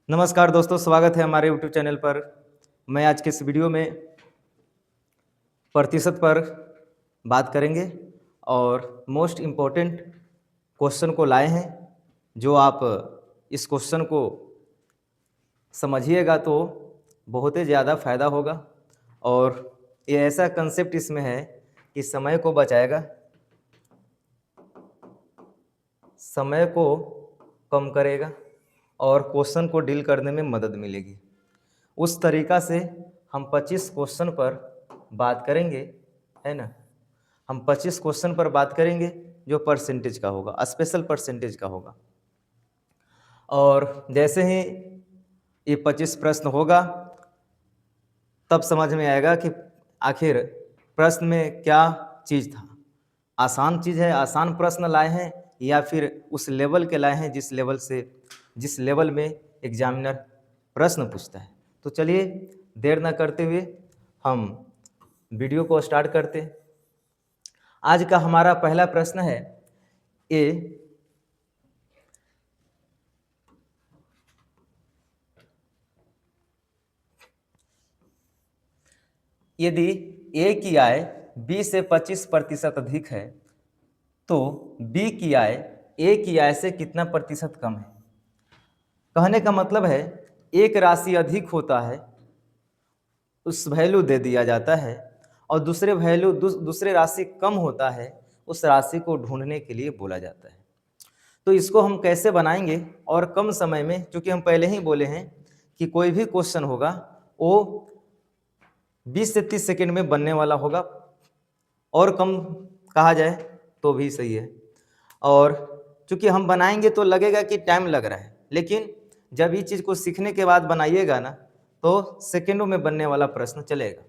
नमस्कार दोस्तों, स्वागत है हमारे यूट्यूब चैनल पर। मैं आज के इस वीडियो में प्रतिशत पर बात करेंगे और मोस्ट इम्पोर्टेंट क्वेश्चन को लाए हैं। जो आप इस क्वेश्चन को समझिएगा तो बहुत ही ज़्यादा फायदा होगा और ये ऐसा कंसेप्ट इसमें है कि समय को बचाएगा, समय को कम करेगा और क्वेश्चन को डील करने में मदद मिलेगी। उस तरीक़ा से हम 25 क्वेश्चन पर बात करेंगे, है ना। हम 25 क्वेश्चन पर बात करेंगे जो परसेंटेज का होगा, स्पेशल परसेंटेज का होगा। और जैसे ही ये 25 प्रश्न होगा तब समझ में आएगा कि आखिर प्रश्न में क्या चीज़ था। आसान चीज़ है, आसान प्रश्न लाए हैं या फिर उस लेवल के लाए हैं जिस लेवल में एग्जामिनर प्रश्न पूछता है। तो चलिए देर ना करते हुए हम वीडियो को स्टार्ट करते हैं। आज का हमारा पहला प्रश्न है यदि ए की आय बी से 25% अधिक है तो बी की आय ए की आय से कितना प्रतिशत कम है। कहने का मतलब है एक राशि अधिक होता है, उस वैल्यू दे दिया जाता है, और दूसरे राशि कम होता है, उस राशि को ढूंढने के लिए बोला जाता है। तो इसको हम कैसे बनाएंगे और कम समय में, क्योंकि हम पहले ही बोले हैं कि कोई भी क्वेश्चन होगा वो 20 से 30 सेकेंड में बनने वाला होगा, और कम कहा जाए तो भी सही है। और चूँकि हम बनाएंगे तो लगेगा कि टाइम लग रहा है, लेकिन जब ये चीज़ को सीखने के बाद बनाइएगा ना तो सेकेंडों में बनने वाला प्रश्न चलेगा।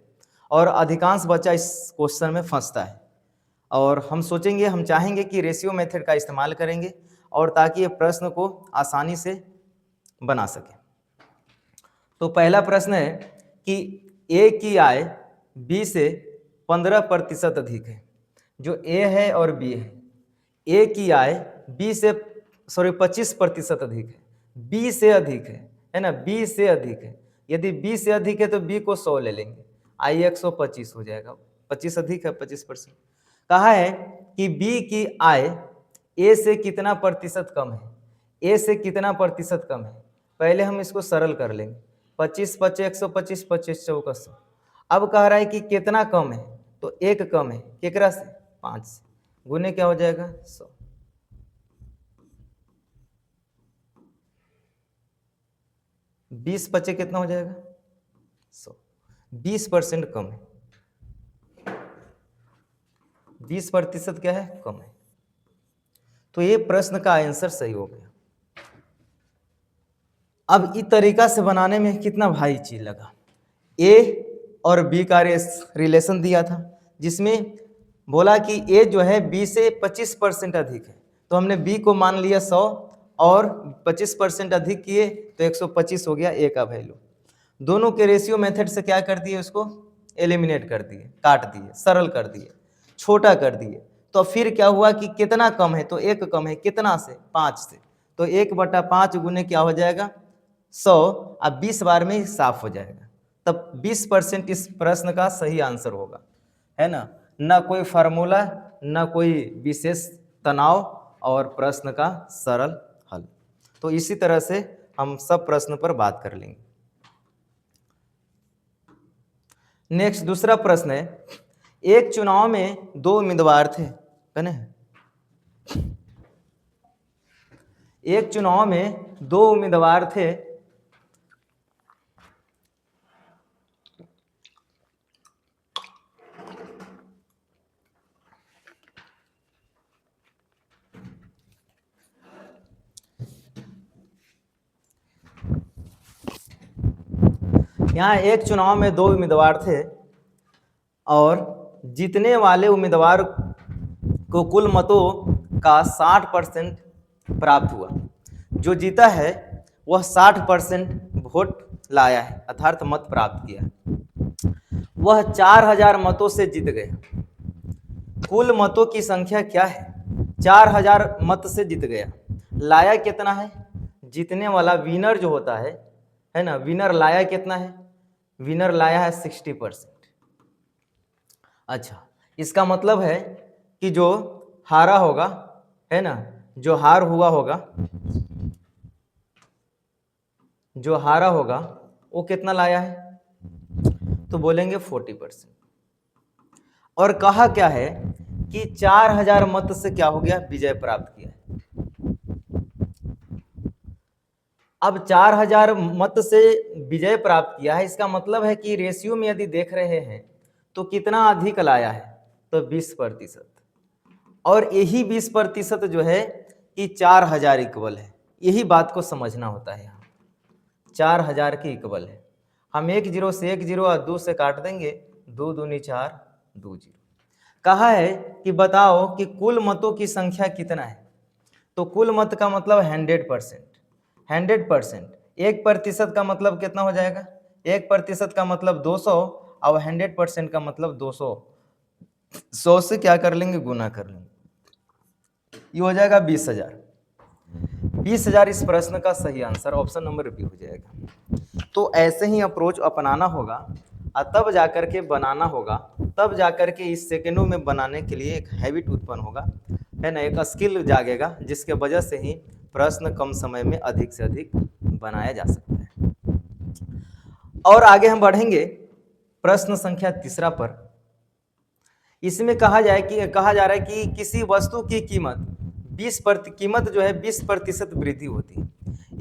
और अधिकांश बच्चा इस क्वेश्चन में फंसता है, और हम चाहेंगे कि रेशियो मेथड का इस्तेमाल करेंगे और ताकि ये प्रश्न को आसानी से बना सके। तो पहला प्रश्न है कि ए की आय बी से 15% अधिक है। जो ए है और बी है, ए की आय बी से 25% अधिक है, बी से अधिक है ना, बी से अधिक है। यदि बी से अधिक है तो बी को 100 ले लेंगे, आई 125 हो जाएगा। 25 अधिक है, 25%। कहा है कि बी की आय ए से कितना प्रतिशत कम है। ए से कितना प्रतिशत कम है, पहले हम इसको सरल कर लेंगे। 25 25 125, 25 चौका 100। अब कह रहा है कि कितना कम है, तो एक कम है, केकरा से, 5 से। गुने क्या हो जाएगा, 100। 20 बचे कितना हो जाएगा, 100। 20% कम है, 20% क्या है, कम है। तो ये प्रश्न का आंसर सही हो गया। अब इस तरीका से बनाने में कितना भारी चीज लगा। ए और बी का रिलेशन दिया था, जिसमें बोला कि ए जो है बी से 25% अधिक है, तो हमने बी को मान लिया 100 और 25% अधिक किए तो 125 हो गया ए का वैल्यू। दोनों के रेशियो मेथड से क्या कर दिए, उसको एलिमिनेट कर दिए, काट दिए, सरल कर दिए, छोटा कर दिए। तो फिर क्या हुआ कि कितना कम है, तो एक कम है, कितना से, 5 से। तो 1/5 गुने क्या हो जाएगा, 100। अब 20 बार में ही साफ हो जाएगा, तब 20% इस प्रश्न का सही आंसर होगा, है ना। ना कोई फार्मूला, ना कोई विशेष तनाव, और प्रश्न का सरल हल। तो इसी तरह से हम सब प्रश्न पर बात कर लेंगे। नेक्स्ट दूसरा प्रश्न है, एक चुनाव में 2 उम्मीदवार थे, है ना। एक चुनाव में 2 उम्मीदवार थे। यहाँ एक चुनाव में 2 उम्मीदवार थे और जीतने वाले उम्मीदवार को कुल मतों का 60% प्राप्त हुआ। जो जीता है वह 60% वोट लाया है, अर्थात मत प्राप्त किया है। वह 4000 मतों से जीत गया। कुल मतों की संख्या क्या है, 4000 मत से जीत गया, लाया कितना है, जीतने वाला विनर जो होता है ना, विनर लाया कितना है, विनर लाया है 60%। अच्छा, इसका मतलब है कि जो हारा होगा, है ना, जो हार हुआ होगा, जो हारा होगा वो कितना लाया है, तो बोलेंगे 40%। और कहा क्या है कि 4000 मत से क्या हो गया, विजय प्राप्त किया है। अब 4000 मत से विजय प्राप्त किया है, इसका मतलब है कि रेशियो में यदि देख रहे हैं तो कितना अधिक लाया है, तो 20%। और यही 20% जो है कि 4000 इक्वल है, यही बात को समझना होता है। यहाँ 4000 के इक्वल है। हम 1 0 से 1 0 और 2 से काट देंगे, 2 दूनी 4, 2 0। कहा है कि बताओ कि कुल मतों की संख्या कितना है, तो कुल मत का मतलब 100%। 100%, 1% का मतलब कितना हो जाएगा, 1% का मतलब 200, और 100% का मतलब 200, 100 से क्या कर लेंगे, गुना कर लेंगे, ये हो जाएगा 20,000। 20,000 इस प्रश्न का सही आंसर ऑप्शन नंबर बी हो जाएगा। तो ऐसे ही अप्रोच अपनाना होगा और तब जाकर के बनाना होगा, तब जाकर के इस सेकंडों में बनाने के लिए एक हैबिट उत्पन्न होगा, है ना, एक स्किल जागेगा, जिसके वजह से ही प्रश्न कम समय में अधिक से अधिक बनाया जा सकता है। और आगे हम बढ़ेंगे प्रश्न संख्या 3 पर। इसमें कहा जा रहा है कि किसी वस्तु की कीमत 20% जो है 20% वृद्धि होती है।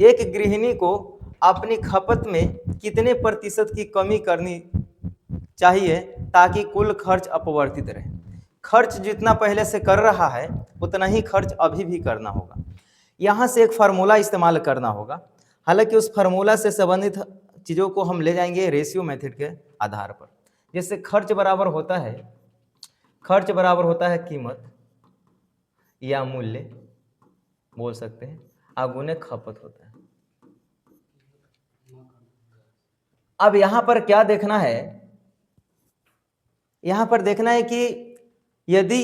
एक गृहिणी को अपनी खपत में कितने प्रतिशत की कमी करनी चाहिए ताकि कुल खर्च अपवर्तित रहे। खर्च जितना पहले से कर रहा है उतना ही खर्च अभी भी करना होगा। यहाँ से एक फार्मूला इस्तेमाल करना होगा। हालांकि उस फार्मूला से संबंधित चीज़ों को हम ले जाएंगे रेशियो मेथड के आधार पर। जैसे खर्च बराबर होता है कीमत या मूल्य बोल सकते हैं, आगुने खपत होता है। अब यहाँ पर क्या देखना है, यहाँ पर देखना है कि यदि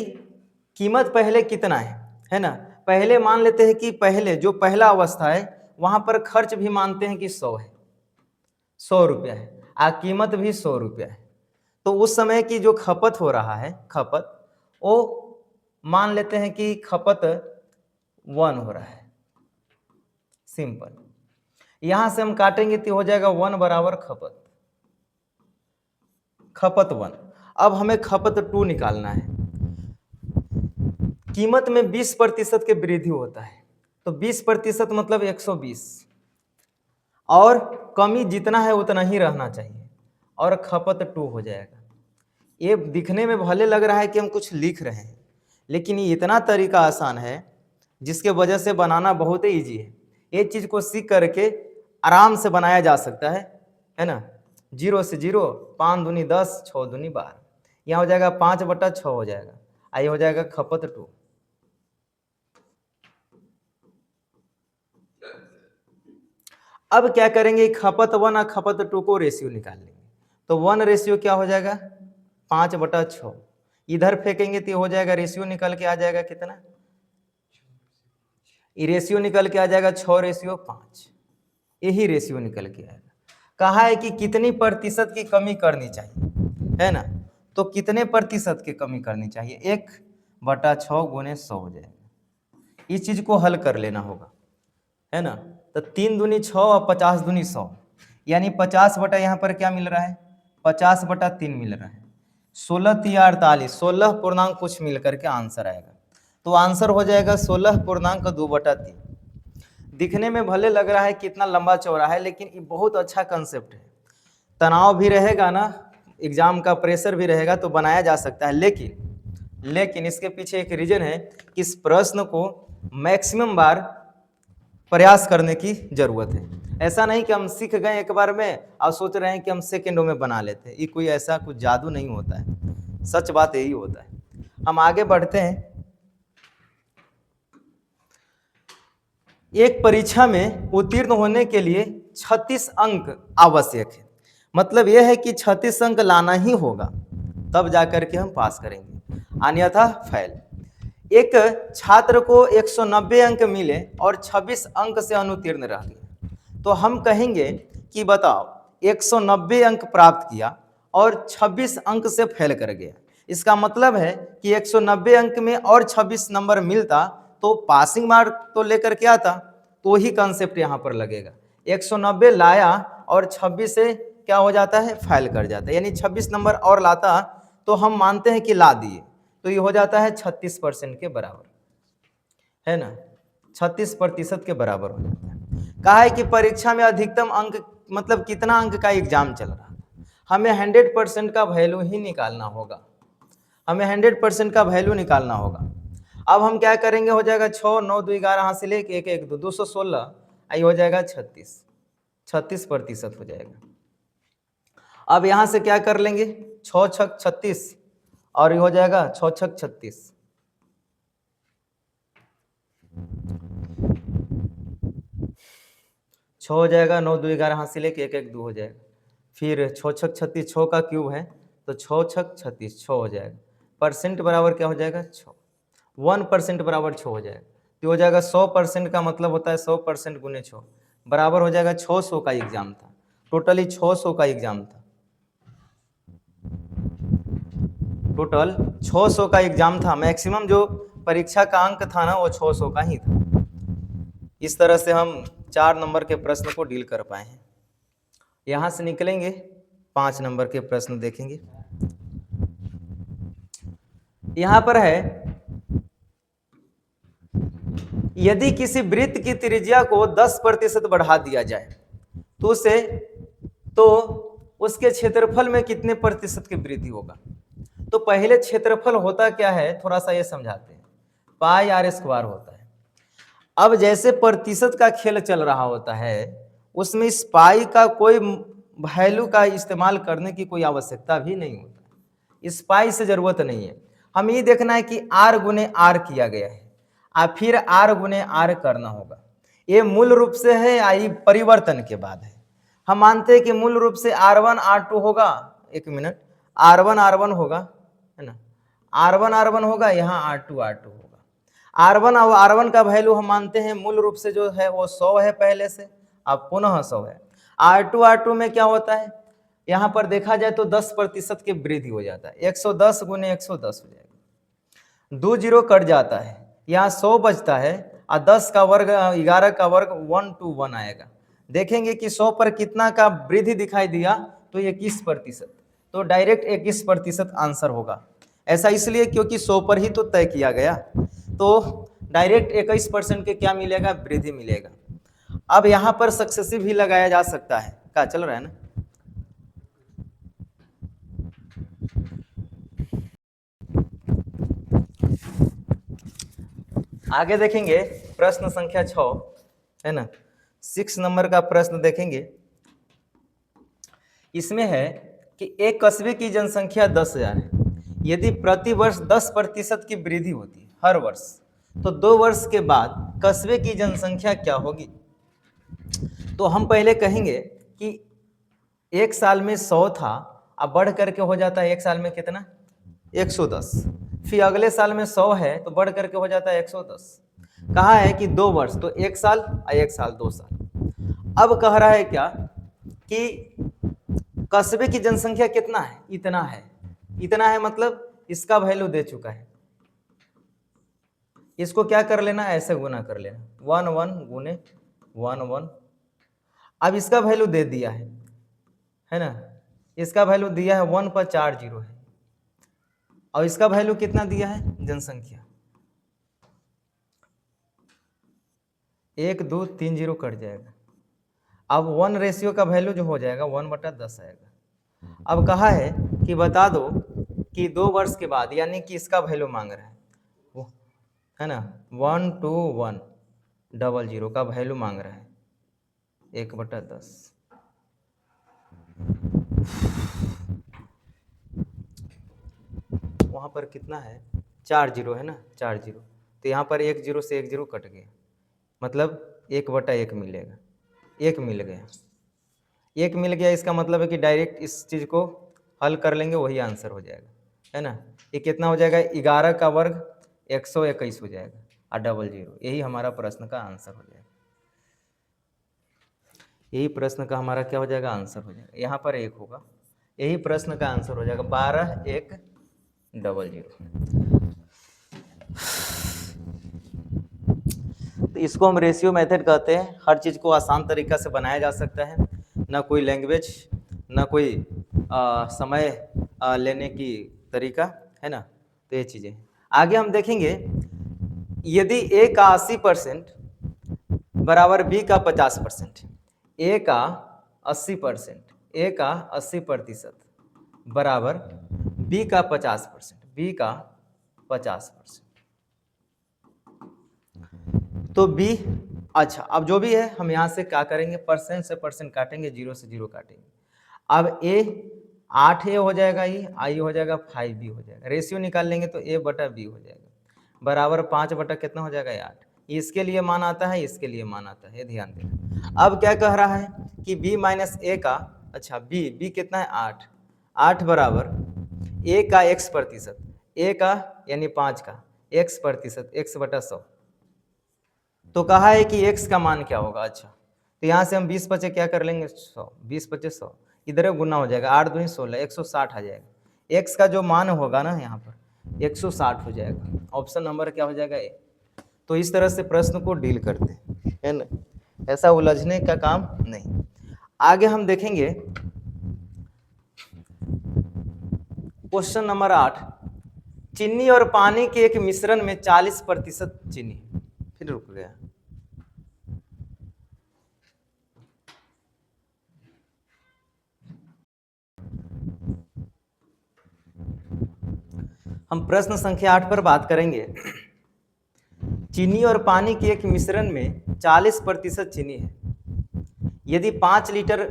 कीमत पहले कितना है ना, पहले मान लेते हैं कि पहले जो पहला अवस्था है वहाँ पर खर्च भी मानते हैं कि 100 है, 100 रुपया है, कीमत भी 100 रुपया है। तो उस समय की जो खपत हो रहा है, खपत वो मान लेते हैं कि खपत 1 हो रहा है, सिंपल। यहां से हम काटेंगे तो हो जाएगा 1 बराबर खपत 1। अब हमें खपत 2 निकालना है। कीमत में 20% के वृद्धि होता है, तो 20% मतलब 120, और कमी जितना है उतना ही रहना चाहिए, और खपत 2 हो जाएगा। ये दिखने में भले लग रहा है कि हम कुछ लिख रहे हैं, लेकिन ये इतना तरीका आसान है जिसके वजह से बनाना बहुत ही ईजी है। ये चीज़ को सीख करके आराम से बनाया जा सकता है ना। 0 से 0, 5 दूनी 10, 6 दूनी 12, यहाँ हो जाएगा 5/6 हो जाएगा, ये हो जाएगा खपत 2। अब क्या करेंगे, खपत 1 और खपत 2 को रेशियो निकाल लेंगे। तो 1 रेशियो क्या हो जाएगा, 5/6। इधर फेंकेंगे तो हो जाएगा, रेशियो निकल के आ जाएगा कितना, ये रेशियो निकल के आ जाएगा 6/5। यही रेशियो निकल के आएगा। कहा है कि कितनी प्रतिशत की कमी करनी चाहिए, है ना, तो कितने प्रतिशत की कमी करनी चाहिए, 1/6 गुने 100 हो जाएगा। इस चीज को हल कर लेना होगा, है ना। तो 3 दूनी 6 और 50 दूनी 100, यानी 50 बटा यहाँ पर क्या मिल रहा है, 50/3 मिल रहा है। 16 3 48, 16 पूर्णांक कुछ मिल करके आंसर आएगा। तो आंसर हो जाएगा 16.2/3। दिखने में भले लग रहा है कितना लंबा चौड़ा है, लेकिन ये बहुत अच्छा कंसेप्ट है। तनाव भी रहेगा ना, एग्जाम का प्रेशर भी रहेगा तो बनाया जा सकता है। लेकिन इसके पीछे एक रीजन है कि इस प्रश्न को मैक्सिमम बार प्रयास करने की जरूरत है। ऐसा नहीं कि हम सीख गए एक बार में और सोच रहे हैं कि हम सेकेंडों में बना लेते हैं। ये कोई ऐसा कुछ जादू नहीं होता है, सच बात यही होता है। हम आगे बढ़ते हैं। एक परीक्षा में उत्तीर्ण होने के लिए 36 अंक आवश्यक है। मतलब यह है कि 36 अंक लाना ही होगा, तब जाकर के हम पास करेंगे, अन्यथा फेल। एक छात्र को 190 अंक मिले और 26 अंक से अनुत्तीर्ण रह गया, तो हम कहेंगे कि बताओ 190 अंक प्राप्त किया और 26 अंक से फेल कर गया। इसका मतलब है कि 190 अंक में और 26 नंबर मिलता तो पासिंग मार्क तो लेकर के आता, तो ही कंसेप्ट यहाँ पर लगेगा। 190 लाया और 26 से क्या हो जाता है, फेल कर जाता है, यानी 26 नंबर और लाता तो हम मानते हैं कि ला दिए, तो ये हो जाता है 36% के बराबर, है ना, 36% के बराबर हो जाता है। कहा है कि परीक्षा में अधिकतम अंक मतलब कितना अंक का एग्जाम चल रहा है, हमें 100% का वैल्यू ही निकालना होगा, हमें 100% का वैल्यू निकालना होगा। अब हम क्या करेंगे, हो जाएगा 6 9 2 11 हासिल 1 1 1 2 216, आई हो जाएगा 36% हो जाएगा। अब यहां से क्या कर लेंगे, 6 छक 36 और ये हो जाएगा 6 छक 36, 6 हो जाएगा, 9 2 11 हासिल 1 1 1 2 हो जाएगा, फिर 6 छक 36, 6 का क्यूब है तो 6 छक 36, 6 हो जाएगा, परसेंट बराबर क्या हो जाएगा 6, 1% बराबर 6 हो जाएगा, तो हो जाएगा 100% का मतलब होता है 100% गुने 6 बराबर हो जाएगा 600 का एग्जाम था, टोटली 600 का एग्जाम था, टोटल 600 का एग्जाम था, मैक्सिमम जो परीक्षा का अंक था ना वो 600 का ही था। इस तरह से हम 4 नंबर के प्रश्न को डील कर पाए हैं। यहां से निकलेंगे 5 नंबर के प्रश्न देखेंगे। यहां पर है, यदि किसी वृत्त की त्रिज्या को 10% बढ़ा दिया जाए तो उसके क्षेत्रफल में कितने प्रतिशत की वृद्धि होगा। तो पहले क्षेत्रफल होता क्या है थोड़ा सा ये समझाते हैं, पाई आर स्क्वायर होता है। अब जैसे प्रतिशत का खेल चल रहा होता है उसमें इस पाई का कोई वैल्यू का इस्तेमाल करने की कोई आवश्यकता भी नहीं होता, इस पाई से जरूरत नहीं है, हम ये देखना है कि आर गुने आर किया गया है और फिर आर गुने आर करना होगा। ये मूल रूप से है या परिवर्तन के बाद है, हम मानते हैं कि मूल रूप से R1 R2 होगा, एक मिनट, R1 होगा, है ना, R1 होगा, यहाँ R2 होगा। R1 और R1 का वैल्यू हम मानते हैं मूल रूप से जो है वो 100 है पहले से, अब पुनः 100 है। R2 में क्या होता है, यहाँ पर देखा जाए तो 10% की वृद्धि हो जाता है, 110 गुने 110 हो जाएगा, 2 जीरो कट जाता है, यहाँ 100 बचता है और 10 का वर्ग 11 का वर्ग 121 आएगा। देखेंगे कि 100 पर कितना का वृद्धि दिखाई दिया तो 21%, तो डायरेक्ट 21% आंसर होगा। ऐसा इसलिए क्योंकि 100 पर ही तो तय किया गया, तो डायरेक्ट 21% के क्या मिलेगा, वृद्धि मिलेगा। अब यहाँ पर सक्सेसिव भी लगाया जा सकता है, क्या चल रहा है ना। आगे देखेंगे प्रश्न संख्या 6 है ना, 6 नंबर का प्रश्न देखेंगे। इसमें है कि एक कस्बे की जनसंख्या 10,000 है, यदि प्रति वर्ष 10% की वृद्धि होती है हर वर्ष, तो 2 वर्ष के बाद कस्बे की जनसंख्या क्या होगी। तो हम पहले कहेंगे कि एक साल में 100 था, अब बढ़ करके हो जाता है एक साल में कितना, 110, फिर अगले साल में 100 है तो बढ़ करके हो जाता है 110। कहा है कि 2 वर्ष, तो 1 साल और 1 साल 2 साल। अब कह रहा है क्या कि कस्बे की जनसंख्या कितना है, इतना है, इतना है मतलब इसका वैल्यू दे चुका है, इसको क्या कर लेना, ऐसे गुना कर लेना, 1 1 गुने 1 1। अब इसका वैल्यू दे दिया है ना, इसका वैल्यू दिया है 1 पर 4 जीरो है, और इसका वैल्यू कितना दिया है, जनसंख्या 1 2 3 जीरो कट जाएगा, अब 1 रेशियो का वैल्यू जो हो जाएगा 1/10 आएगा। अब कहा है कि बता दो कि 2 वर्ष के बाद, यानी कि इसका वैल्यू मांग रहा है ना, 1 2 1 डबल जीरो का वैल्यू मांग रहा है 1/10। वहां पर कितना है, 4 जीरो है ना, 4 जीरो, तो यहाँ पर 1 जीरो से 1 जीरो कट गया, मतलब 1/1 मिलेगा, 1 मिल गया, 1 मिल गया, इसका मतलब है कि डायरेक्ट इस चीज़ को हल कर लेंगे वही आंसर हो जाएगा, है ना। ये कितना हो जाएगा, 11 का वर्ग 121 हो जाएगा और 00। यही हमारा प्रश्न का आंसर हो जाएगा। यही प्रश्न का हमारा क्या हो जाएगा, आंसर हो जाएगा। यहाँ पर 1 होगा, यही प्रश्न का आंसर हो जाएगा 12,100। तो इसको हम रेशियो मेथड कहते हैं। हर चीज़ को आसान तरीका से बनाया जा सकता है, ना कोई लैंग्वेज, ना कोई समय लेने की तरीका, है ना। तो ये चीज़ें आगे हम देखेंगे। यदि ए का 80% बराबर बी का 50%, ए का 80%, ए का 80% बराबर बी का 50%, बी का 50%, तो बी, अच्छा अब जो भी है हम यहाँ से क्या करेंगे, परसेंट से परसेंट काटेंगे, 0 से 0 काटेंगे। अब ए 8 ए हो जाएगा, ये आई हो जाएगा 5 बी हो जाएगा। रेशियो निकाल लेंगे तो ए बटा बी हो जाएगा बराबर 5 बटा कितना हो जाएगा, 8। इसके लिए मान आता है, इसके लिए मान आता है, ध्यान देना। अब क्या कह रहा है कि b माइनस ए का, अच्छा b कितना है 8 बराबर ए का x%, ए का यानी 5 का x%, x बटा 100। तो कहा है कि x का मान क्या होगा। अच्छा तो यहाँ से हम 20 बचे क्या कर लेंगे, 100, 20 बचे 100, इधर गुना हो जाएगा, 8 दूनी 16, 160 आ जाएगा। x का जो मान होगा ना यहाँ पर 160 हो जाएगा। ऑप्शन नंबर क्या हो जाएगा, ए। तो इस तरह से प्रश्न को डील करते हैं, है ना, ऐसा उलझने का काम नहीं। आगे हम देखेंगे क्वेश्चन नंबर 8। चीनी और पानी के एक मिश्रण में 40% चीनी, फिर रुक गया। हम प्रश्न संख्या 8 पर बात करेंगे। चीनी और पानी के एक मिश्रण में 40% चीनी है। यदि 5 लीटर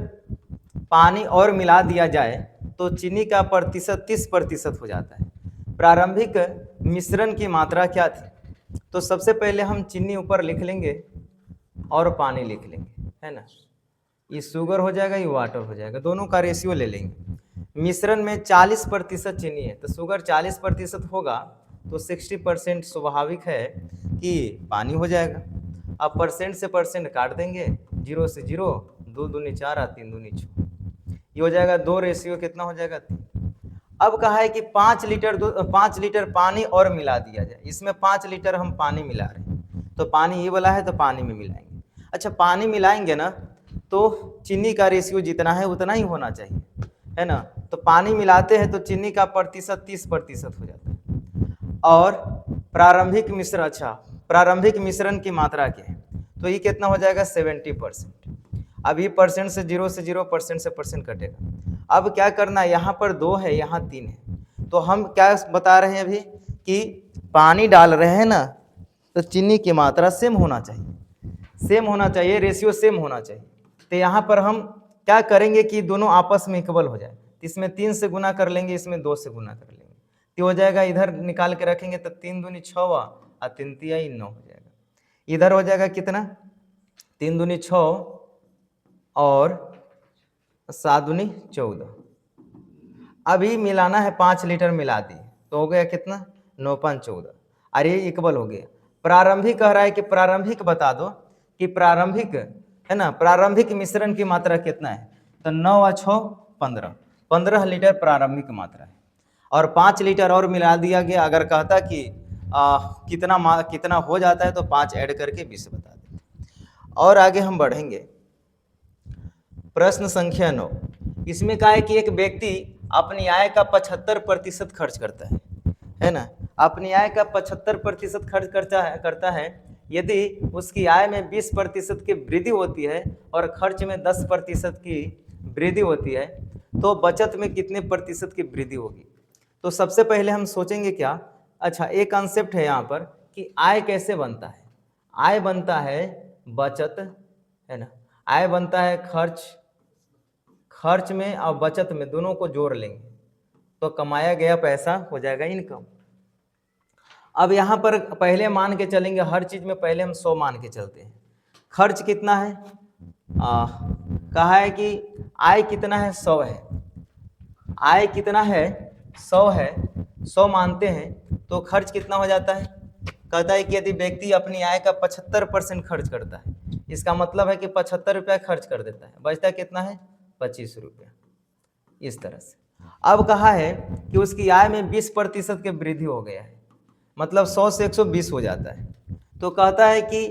पानी और मिला दिया जाए तो चीनी का प्रतिशत 30% हो जाता है। प्रारंभिक मिश्रण की मात्रा क्या थी। तो सबसे पहले हम चीनी ऊपर लिख लेंगे और पानी लिख लेंगे, है ना। ये शुगर हो जाएगा, ये वाटर हो जाएगा, दोनों का रेशियो ले लेंगे। मिश्रण में 40% चीनी है तो शुगर 40% होगा, तो 60% स्वाभाविक है कि पानी हो जाएगा। अब परसेंट से परसेंट काट देंगे, 0 से 0, 2 दूनी 4 और 3 दूनी 6, ये हो जाएगा 2 रेशियो कितना हो जाएगा 3। अब कहा है कि 5 लीटर पानी और मिला दिया जाए। इसमें 5 लीटर हम पानी मिला रहे हैं, तो पानी ये वाला है तो पानी में मिलाएंगे। अच्छा पानी मिलाएंगे ना तो चीनी का रेशियो जितना है उतना ही होना चाहिए, है ना। तो पानी मिलाते हैं तो चीनी का प्रतिशत 30% हो जाता है। और प्रारंभिक मिश्रण, अच्छा प्रारंभिक मिश्रण की मात्रा क्या है, तो ये कितना हो जाएगा 70%। अब ये परसेंट से 0 परसेंट से परसेंट कटेगा। अब क्या करना है, यहाँ पर 2 है, यहाँ 3 है, तो हम क्या बता रहे हैं अभी कि पानी डाल रहे हैं ना तो चीनी की मात्रा सेम होना चाहिए, सेम होना चाहिए, रेशियो सेम होना चाहिए। तो यहाँ पर हम क्या करेंगे कि दोनों आपस में इक्वल हो जाए। इसमें 3 से गुना कर लेंगे, इसमें 2 से गुना कर लेंगे, तो हो जाएगा, इधर निकाल के रखेंगे तो 3 दूनी 6 और 3 तिया 9 हो जाएगा। इधर हो जाएगा कितना, 3 दूनी 6 और 7 दूनी 14। अभी मिलाना है, 5 लीटर मिला दी तो हो गया कितना 9 5 14, अरे इक्वल हो गया। प्रारंभिक कह रहा है कि प्रारंभिक बता दो कि प्रारंभिक, है ना, प्रारंभिक मिश्रण की मात्रा कितना है, तो 9 और 6 15 लीटर प्रारंभिक मात्रा है। और 5 लीटर और मिला दिया गया। अगर कहता कि कितना हो जाता है तो 5 ऐड करके 20 बता देते। और आगे हम बढ़ेंगे, प्रश्न संख्या 9। इसमें कहा है कि एक व्यक्ति अपनी आय का 75% खर्च करता है ना, अपनी आय का 75% खर्च करता है। यदि उसकी आय में 20% की वृद्धि होती है और खर्च में 10% की वृद्धि होती है तो बचत में कितने प्रतिशत की वृद्धि होगी। तो सबसे पहले हम सोचेंगे क्या, अच्छा एक कंसेप्ट है यहाँ पर कि आय कैसे बनता है। आय बनता है बचत, है ना, आय बनता है खर्च में और बचत में, दोनों को जोड़ लेंगे तो कमाया गया पैसा हो जाएगा इनकम। अब यहाँ पर पहले मान के चलेंगे, हर चीज में पहले हम 100 मान के चलते हैं। खर्च कितना है, कहा है कि आय कितना है 100 है, आय कितना है 100 है, 100 मानते हैं तो खर्च कितना हो जाता है कहता है कि यदि व्यक्ति अपनी आय का 75% खर्च करता है, इसका मतलब है कि 75 रुपया खर्च कर देता है, बचता कितना है 25 रुपया। इस तरह से अब कहा है कि उसकी आय में 20% की वृद्धि हो गया है, मतलब 100 से 120 हो जाता है। तो कहता है कि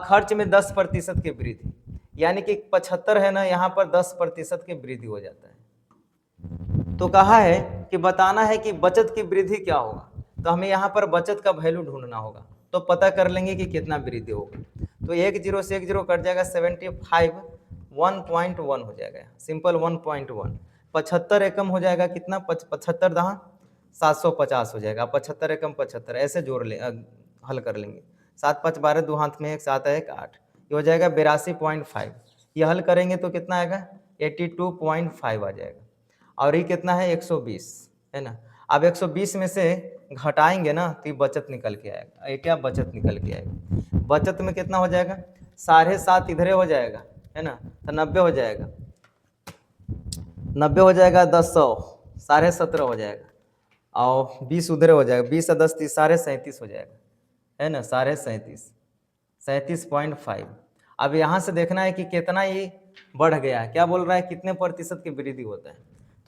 खर्च में 10% की वृद्धि, यानी कि 75 है ना, यहाँ पर 10% की वृद्धि हो जाता है। तो कहा है कि बताना है कि बचत की वृद्धि क्या होगा, तो हमें यहाँ पर बचत का वैल्यू ढूंढना होगा। तो पता कर लेंगे कि कितना वृद्धि होगा। तो 10 से 10 कट जाएगा, 75 1.1 हो जाएगा, सिंपल 1.1। 75 एकम हो जाएगा कितना, 75 दहा 750 हो जाएगा। 75 एकम 75 ऐसे जोड़ ले हल कर लेंगे। 7 5 12 2 हाथ में 1 7 1 8, ये हो जाएगा 82.5। ये हल करेंगे तो कितना आएगा 82.5 आ जाएगा। और ये कितना है 120 है ना। अब 120 में से घटाएंगे ना तो ये बचत निकल के आएगा। ये क्या बचत निकल के आएगा, बचत में कितना हो जाएगा 7.5 इधरे हो जाएगा है ना, तो 90 हो जाएगा, 90 हो जाएगा, 10 100 17.5 हो जाएगा, और 20 उधरे हो जाएगा, 20 और 10 30 37.5 हो जाएगा है ना, 37.5 37.5। अब यहाँ से देखना है कि कितना ये बढ़ गया है, क्या बोल रहा है कितने प्रतिशत की वृद्धि होता है।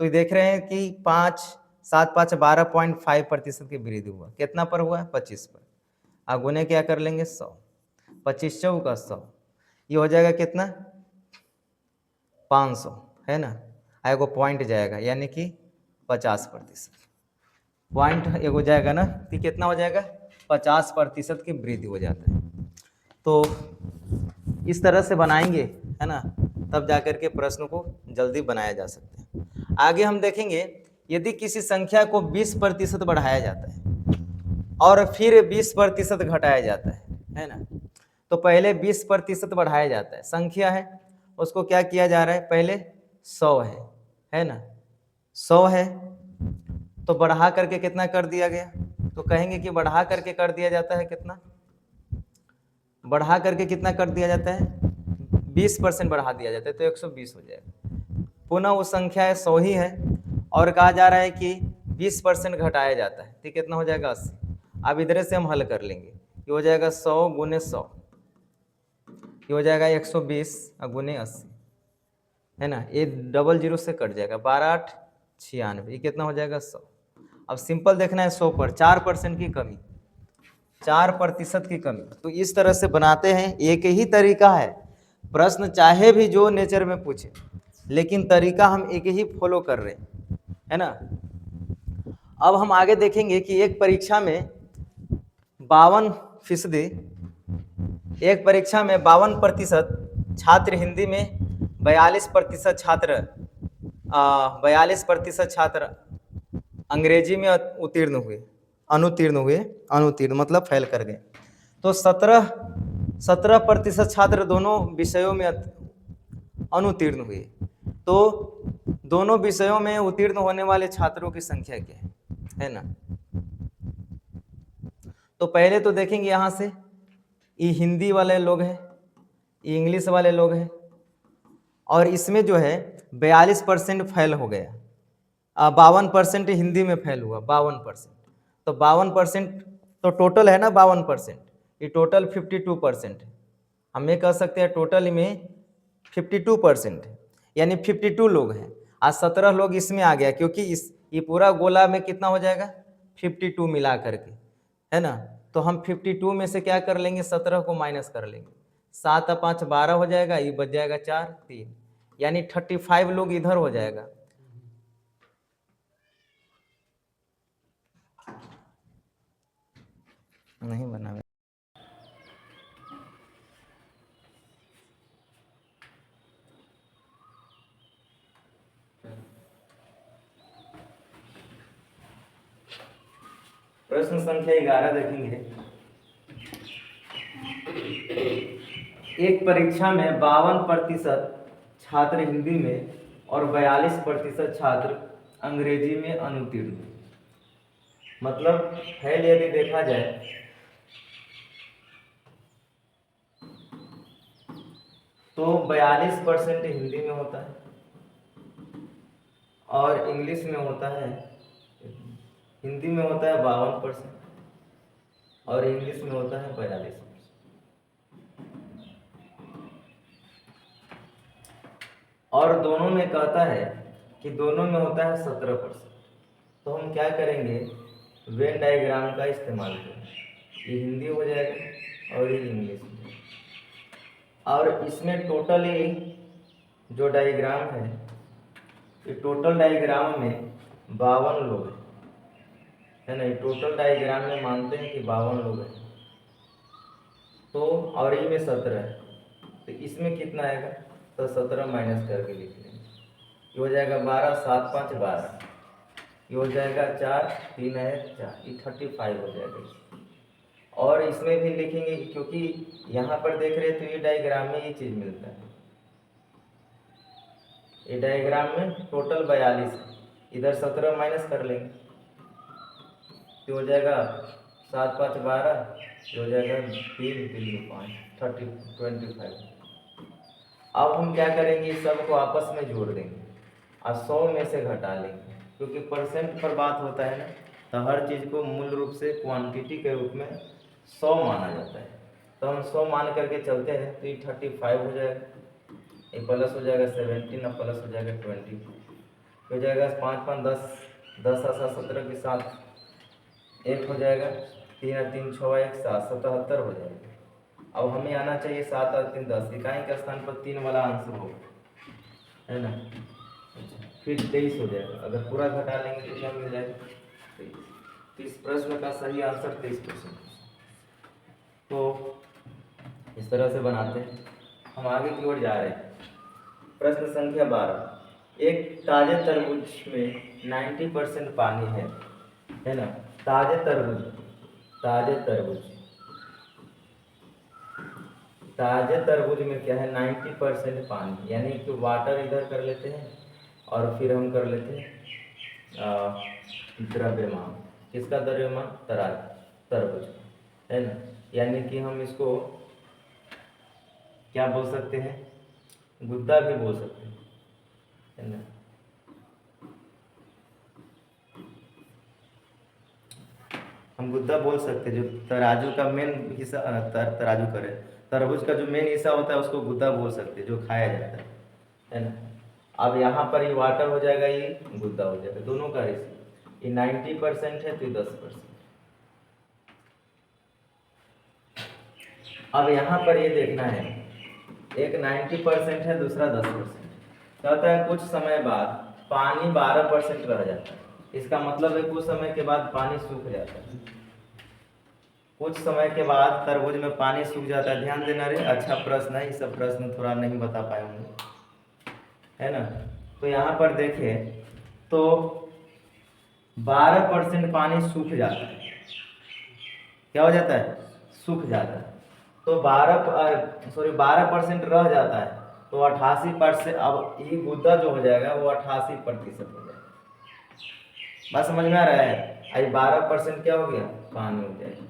तो ये देख रहे हैं कि 5 7 5 12.5% की वृद्धि हुआ, कितना पर हुआ है 25 पर। अब गुने क्या कर लेंगे 100, 25 चौका 100, ये हो जाएगा कितना 500 है ना, एगो पॉइंट जाएगा यानी कि 50%। पॉइंट एगो जाएगा ना कि कितना हो जाएगा 50% की वृद्धि हो जाता है। तो इस तरह से बनाएंगे है ना, तब जाकर के प्रश्न को जल्दी बनाया जा सकता है। आगे हम देखेंगे यदि किसी संख्या को 20% बढ़ाया जाता है और फिर 20% घटाया जाता है ना। तो पहले 20% बढ़ाया जाता है, संख्या है उसको क्या किया जा रहा है, पहले 100 है ना, 100 है तो बढ़ा करके कितना कर दिया गया, तो कहेंगे कि बढ़ा करके कर दिया जाता है कितना, बढ़ा करके कितना कर दिया जाता है 20% बढ़ा दिया जाता है, तो 120 हो जाएगा। पुनः वो संख्या है 100 ही है और कहा जा रहा है कि 20% घटाया जाता है, तो कितना हो जाएगा 80। अब इधर से हम हल कर लेंगे, ये हो जाएगा 100 गुने 100, ये हो जाएगा 120 गुने 80 है ना, ये डबल जीरो से कट जाएगा, 12 8 96, ये कितना हो जाएगा 100। अब सिंपल देखना है 100 पर 4% की कमी, 4% की कमी। तो इस तरह से बनाते हैं, एक ही तरीका है, प्रश्न चाहे भी जो नेचर में पूछे, लेकिन तरीका हम एक ही फॉलो कर रहे हैं है ना। अब हम आगे देखेंगे कि एक परीक्षा में 52%, एक परीक्षा में 52% छात्र हिंदी में, 42% छात्र 42% छात्र अंग्रेजी में उत्तीर्ण हुए, अनुत्तीर्ण हुए, अनुत्तीर्ण मतलब फेल कर गए। तो 17% छात्र दोनों विषयों में अनुत्तीर्ण हुए। तो दोनों विषयों में उत्तीर्ण होने वाले छात्रों की संख्या क्या है ना। तो पहले तो देखेंगे यहाँ से, ये हिंदी वाले लोग हैं, ये इंग्लिश वाले लोग हैं, और इसमें जो है 42% फेल हो गया, 52% हिंदी में फेल हुआ 52%। तो 52% तो टोटल है ना 52%, ये टोटल 52% है। हम ये कह सकते हैं टोटल में 52% है, यानी 52 लोग हैं, आज 17 लोग इसमें आ गया, क्योंकि इस ये पूरा गोला में कितना हो जाएगा 52 मिला करके है ना। तो हम 52 में से क्या कर लेंगे 17 को माइनस कर लेंगे, 7 और 5 12 हो जाएगा, ये बच जाएगा 4 3, यानी 35 लोग इधर हो जाएगा। नहीं बना प्रश्न संख्या 11 देखेंगे। एक परीक्षा में 52% छात्र हिंदी में और 42% छात्र अंग्रेजी में अनुत्तीर्ण, मतलब फेल यदि देखा जाए तो 42% हिंदी में होता है और इंग्लिश में होता है, हिंदी में होता है 52%, और इंग्लिश में होता है 42। और दोनों में कहता है कि दोनों में होता है 17%। तो हम क्या करेंगे, वेन डायग्राम का इस्तेमाल करेंगे। ये हिंदी हो जाएगा और ये इंग्लिश हो जाएगा। और इसमें टोटली जो डायग्राम है, ये टोटल डायग्राम में 52 लोग हैं, है ना। ये टोटल डायग्राम में मानते हैं कि 52 लोग हैं। तो और ये में 17 है, तो इसमें कितना आएगा, तो 17 माइनस करके लिख लेंगे। ये हो जाएगा 12, 7 5 12, ये हो जाएगा 4 3 है 4, ये 35 हो जाएगा। और इसमें भी लिखेंगे क्योंकि यहाँ पर देख रहे हैं तो ये डायग्राम में ये चीज़ मिलता है। ये डायग्राम में टोटल 42 है, इधर 17 माइनस कर लेंगे, तो हो जाएगा 7 5 12, ये हो जाएगा 3 3 5 25। अब हम क्या करेंगे, इस सब को आपस में जोड़ देंगे और 100 में से घटा लेंगे, क्योंकि परसेंट पर बात होता है ना, तो हर चीज़ को मूल रूप से क्वांटिटी के रूप में 100 माना जाता है। तो हम 100 मान करके चलते हैं, तो ये 35 हो जाएगा, ये प्लस हो जाएगा 17 और प्लस हो जाएगा 20, हो जाएगा 5 5 10, 10 7 17 के साथ 1 हो जाएगा, 3 और 3 6 1 7 77 हो जाएगा। अब हमें आना चाहिए 7 और 3 10, इकाई के स्थान पर 3 वाला आंसर होगा, है ना। फिर 23 हो जाएगा, अगर पूरा घटा लेंगे तो क्या मिल जाएगा 23। तो इस प्रश्न का सही आंसर 23%। तो इस तरह से बनाते हैं। हम आगे की ओर जा रहे हैं। प्रश्न संख्या 12, एक ताजे तरबूज में 90% पानी है ना। ताजे तरबूज में क्या है, 90% पानी, यानी कि वाटर इधर कर लेते हैं और फिर हम कर लेते हैं द्रव्यमान। किसका द्रव्यमान, तरबूज, है ना। यानी कि हम इसको क्या बोल सकते हैं, गुद्दा भी बोल सकते हैं, है ना। हम गुद्दा बोल सकते हैं, जो तराजू का मेन हिस्सा तराजू करे, तरबूज का जो मेन हिस्सा होता है उसको गुद्दा बोल सकते हैं, जो खाया जाता है ना। अब यहाँ पर ये वाटर हो जाएगा, ये गुद्दा हो जाएगा, दोनों का रेशियो। ये 90% है तो 10%। अब यहाँ पर ये देखना है, एक 90% है, दूसरा 10%। कहता है कुछ समय बाद पानी 12% रह जाता है। इसका मतलब है कुछ समय के बाद पानी सूख जाता है। कुछ समय के बाद तरबूज में पानी सूख जाता है। ध्यान देना रे, अच्छा प्रश्न है, ये सब प्रश्न थोड़ा नहीं बता पाए होंगे, है ना। तो यहाँ पर देखें तो 12% पानी सूख जाता है। क्या हो जाता है, सूख जाता है। तो 12% रह जाता है, तो 88%। अब ये गुद्दा जो हो जाएगा वो 88% हो जाएगा। बात समझ में आ रहा है। आई 12% क्या हो गया, पानी हो जाएगा।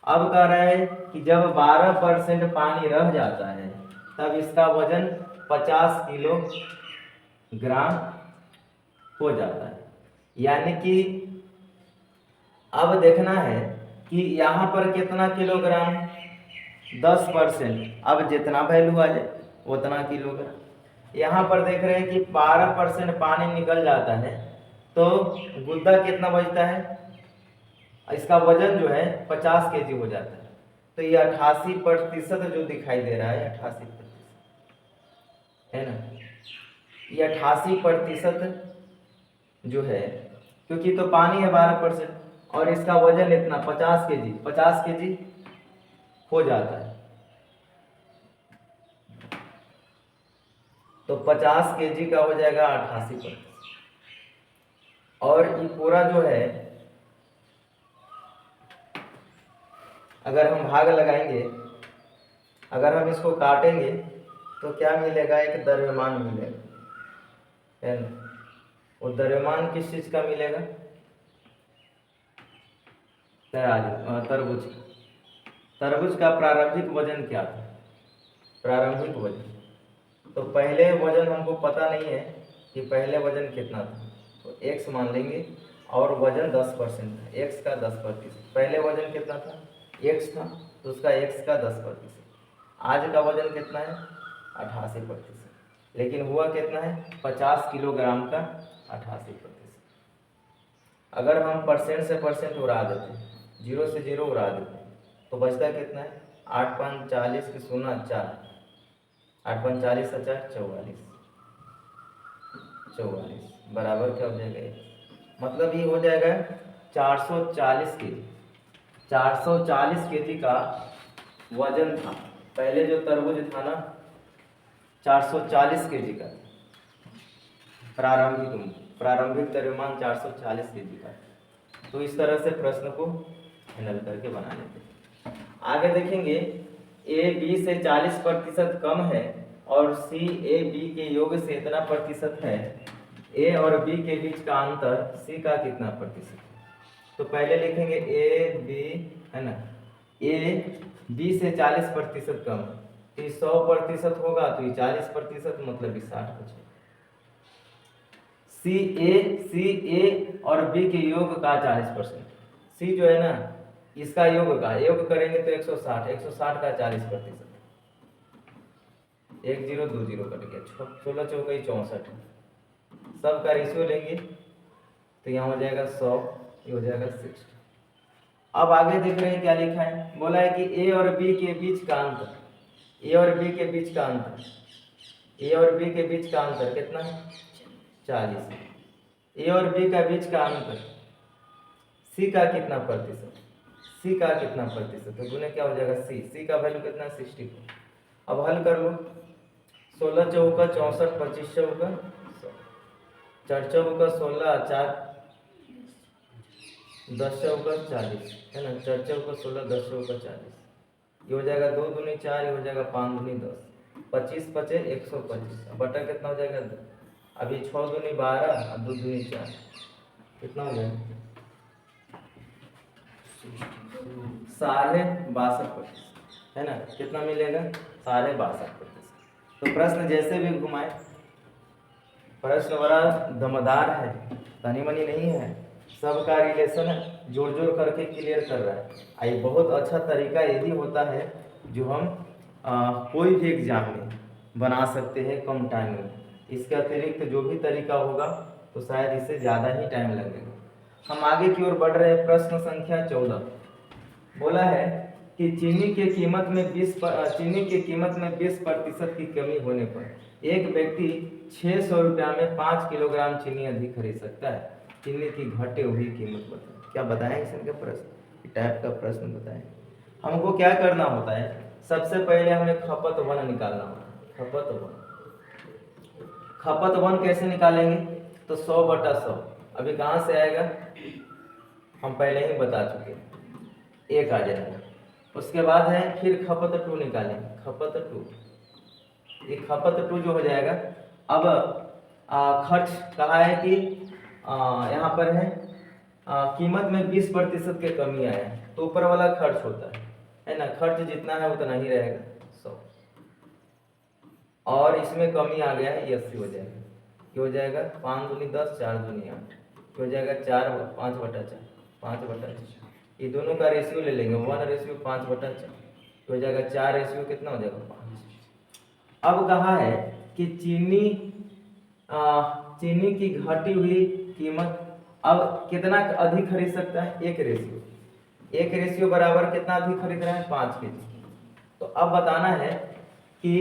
अब कह रहा है कि जब 12% पानी रह जाता है तब इसका वजन 50 किलोग्राम हो जाता है। यानी कि अब देखना है कि यहाँ पर कितना किलोग्राम, 10%। अब जितना वैल्यू आ जाए उतना किलोग्राम। यहाँ पर देख रहे हैं कि 12% पानी निकल जाता है, तो गुद्दा कितना बचता है, इसका वजन जो है 50 केजी हो जाता है। तो ये 88% जो दिखाई दे रहा है, 88%, है ना। ये 88% जो है, क्योंकि तो पानी है 12% और इसका वजन इतना 50 केजी हो जाता है। तो 50 केजी का हो जाएगा 88%। और ये पूरा जो है, अगर हम भाग लगाएंगे, अगर हम इसको काटेंगे तो क्या मिलेगा, एक द्रव्यमान मिलेगा, है ना। वो द्रव्यमान किस चीज का मिलेगा, तरबूज। तरबूज का प्रारंभिक वजन क्या था, प्रारंभिक वजन। तो पहले वजन हमको पता नहीं है कि पहले वजन कितना था, तो x मान लेंगे और वजन 10% है, x का 10%। पहले वजन कितना था, x था तो उसका x का 10%। आज का वजन कितना है? 88%। लेकिन हुआ कितना है? 50 किलोग्राम का 88%। अगर हम परसेंट से परसेंट उड़ा देते हैं, 0 से 0 उड़ा देते हैं, तो बचता कितना है? 8 5 40 की 0 4, 8 5 40 4 44, 44 बराबर क्या हो जाएगा? मतलब ये हो जाएगा 440 के जी। 440 केजी का वजन था पहले जो तरबूज था ना, 440 केजी का प्रारंभिक द्रव्यमान 440 केजी का। तो इस तरह से प्रश्न को हैंडल करके बना लेते हैं। आगे देखेंगे, ए बी से 40% कम है और सी ए बी के योग से इतना प्रतिशत है, ए और बी के बीच का अंतर सी का कितना प्रतिशत है? तो पहले लिखेंगे ए बी, है ना, ए बी से 40% कम है, तो 100% होगा तो ये 40%, मतलब 60 बचेगा। सी ए और बी के योग का 40%, सी जो है ना इसका योग करेंगे तो 160, 160 का 40%, 1 0 2 0 कट गया, 16 चौका 64, सब का रेशियो लेंगे तो यहाँ हो जाएगा 100, ये हो जाएगा 60। अब आगे देख रहे हैं क्या लिखा है, बोला है कि ए और बी के बीच का अंतर, ए और बी के बीच का अंतर, ए और बी के बीच का अंतर कितना है? 40। ए और बी का बीच का अंतर सी का कितना प्रतिशत? सी का कितना प्रतिशत? तो गुने क्या हो जाएगा? सी का वैल्यू कितना? 64। अब हल कर लो, 16 चौका 64, 25 चौका 100, 4 चौका 16, 4 10 चौका 40, है ना, 4 चौका 16, 10 चौका 40, ये हो जाएगा 2 दूनी 4, ये हो जाएगा 5 दूनी 10, 25 पचे 125, बटा कितना हो जाएगा? 2। अभी 6 दूनी 12 और 2 दूनी 4, कितना हो जाएगा? 62.5%, है ना, कितना मिलेगा? 62.5%। तो प्रश्न जैसे भी घुमाए, प्रश्न बड़ा दमदार है, तनी मनी नहीं है, सबका रिलेशन जोड़ जोड़ करके क्लियर कर रहा है। आई बहुत अच्छा तरीका यही होता है जो हम कोई भी एग्जाम में बना सकते हैं कम टाइम में। इसके अतिरिक्त जो भी तरीका होगा तो शायद इससे ज़्यादा ही टाइम लगेगा। हम आगे की ओर बढ़ रहे हैं। प्रश्न संख्या 14 बोला है कि चीनी के कीमत में 20% की कमी होने पर एक व्यक्ति 600 रुपया में 5 किलोग्राम चीनी अधिक खरीद सकता है। चीनी की घटे हुई कीमत बताएं। क्या बताएं इसका प्रश्न, टाइप का प्रश्न बताएं। हमको क्या करना होता है, सबसे पहले हमें खपत वन निकालना होता है। खपत वन कैसे निकालेंगे? तो 100/100 अभी कहाँ से आएगा, हम पहले ही बता चुके हैं, 1 आ जाएगा। उसके बाद है फिर खपत 2 निकालेंगे, खपत 2, ये खपत 2 जो हो जाएगा। अब खर्च कहा है कि यहाँ पर है कीमत में 20% की कमी आया है, तो ऊपर वाला खर्च होता है ना, खर्च जितना है उतना ही रहेगा 100, और इसमें कमी आ गया है, ये 80 हो जाएगा। ये हो जाएगा 5 दूनी 10, 4 दूनी 8, हो जाएगा 4 5/4, 5/4। ये दोनों का रेशियो ले लेंगे, 1:5/4, तो हो जाएगा 4 रेशियो कितना हो जाएगा? 5। अब कहा है कि चीनी की घटी हुई कीमत अब कितना अधिक खरीद सकता है? 1 रेशियो बराबर कितना अधिक खरीद रहा है? 5 केजी। तो अब बताना है कि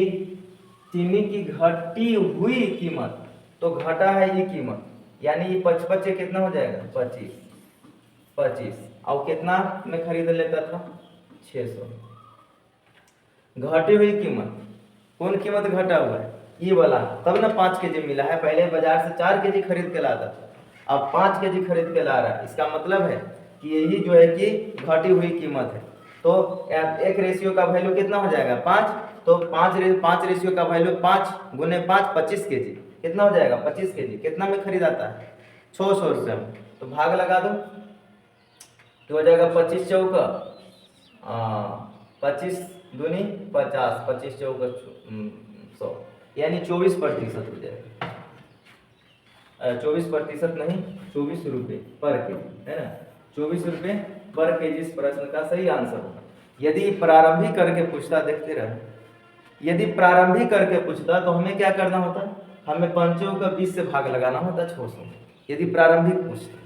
चीनी की घटी हुई कीमत, तो घटा है ये कीमत, यानी ये 55 कितना हो जाएगा? 25, और कितना में खरीद लेता था? 600। घटी हुई कीमत, कौन कीमत घटा हुआ है? ये वाला, तब ना 5 केजी मिला है। पहले बाजार से 4 केजी खरीद के लाता था, अब 5 केजी खरीद के ला रहा है। इसका मतलब है कि यही जो है कि घटी हुई कीमत है। तो 1 रेशियो का वैल्यू कितना हो जाएगा? 5, तो 5 रेशियो का वैल्यू 5 गुने 5 25 केजी, कितना हो जाएगा? 25 केजी कितना में खरीदाता है? 600 रुपये में। तो भाग लगा दो, तो हो जाएगा 25 चौका 25 दूनी 50, 25 चौका 100, यानी 24% हो जाएगा। 24% नहीं, 24 रुपये पर केजी, है ना, 24 रुपये पर केजी इस प्रश्न का सही आंसर होगा। यदि प्रारंभिक करके पूछता, देखते रहे, यदि प्रारंभिक करके पूछता तो हमें क्या करना होता, हमें पंचों का 20 से भाग लगाना होता 600, यदि प्रारंभिक पूछता।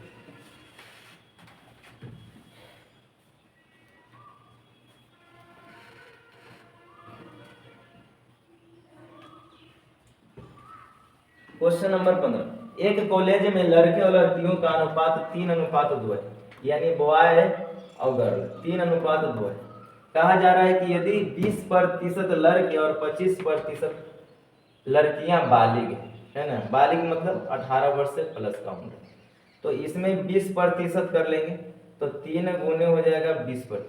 क्वेश्चन नंबर 15, एक कॉलेज में लड़के और लड़कियों का अनुपात 3:2 है, यानी बॉय और गर्ल 3:2 है। कहा जा रहा है कि यदि 20% लड़के और 25% लड़कियां बालिग है ना, बालिग मतलब 18 वर्ष से प्लस का उम्र, तो इसमें 20% कर लेंगे तो 3 गुने हो जाएगा 20%।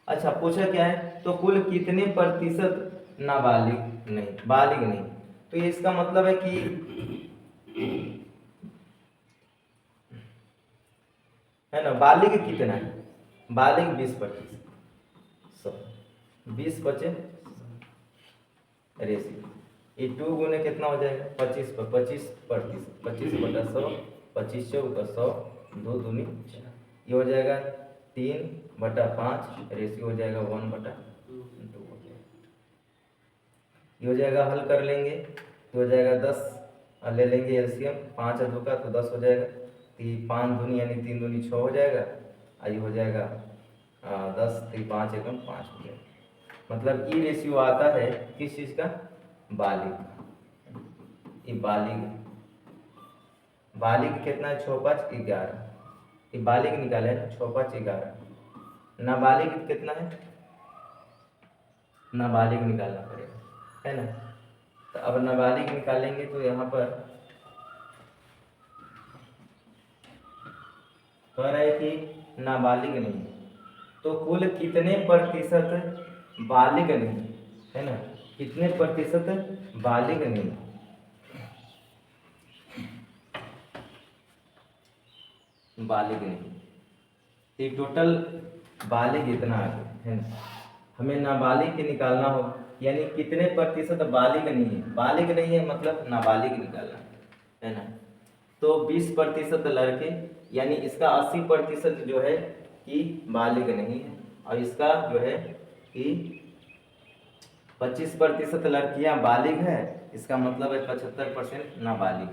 अच्छा, पूछा क्या है, तो कुल कितने प्रतिशत नाबालिग नहीं, बालिग नहीं, तो ये इसका मतलब है कि है ना, बालिग कितना है, बालिग 20%, 20 बचे रेशियो, ये 2 गुने कितना हो जाएगा 25%, 25/100, 25 चौका 100, 2 दूनी 4, ये हो जाएगा 3/5, रेशियो हो जाएगा 1/2 हो जाएगा, ये हो जाएगा, हल कर लेंगे तो हो जाएगा 10, और ले लेंगे एलसीएम 5 और 2 का तो 10 हो जाएगा, तो 5 दूनी यानी 3 दूनी 6 हो जाएगा, और ये हो जाएगा 10, तो 5 एकम 5 हो जाएगा। मतलब ई रेशियो आता है किस चीज़ का, बालिग, ये बालिग, बालिग कितना है 6×5 = 11, ये बालिग निकाले 6×5 = 11, नाबालिग कितना है, नाबालिग निकालना पड़ेगा है ना। तो अब नाबालिग निकालेंगे तो यहाँ पर कह रहा है कि नाबालिग नहीं, तो कुल कितने प्रतिशत बालिग नहीं है ना, कितने प्रतिशत बालिग नहीं, बालिग नहीं, ये टोटल बालिग इतना आ गया है ना, हमें नाबालिग के निकालना हो, यानी कितने प्रतिशत बालिग नहीं है, बालिग नहीं है मतलब नाबालिग निकालना है ना। तो 20% लड़के, यानी इसका 80% जो है कि बालिग नहीं है, और इसका जो है कि 25% लड़कियां बालिग है, इसका मतलब है 75% नाबालिग।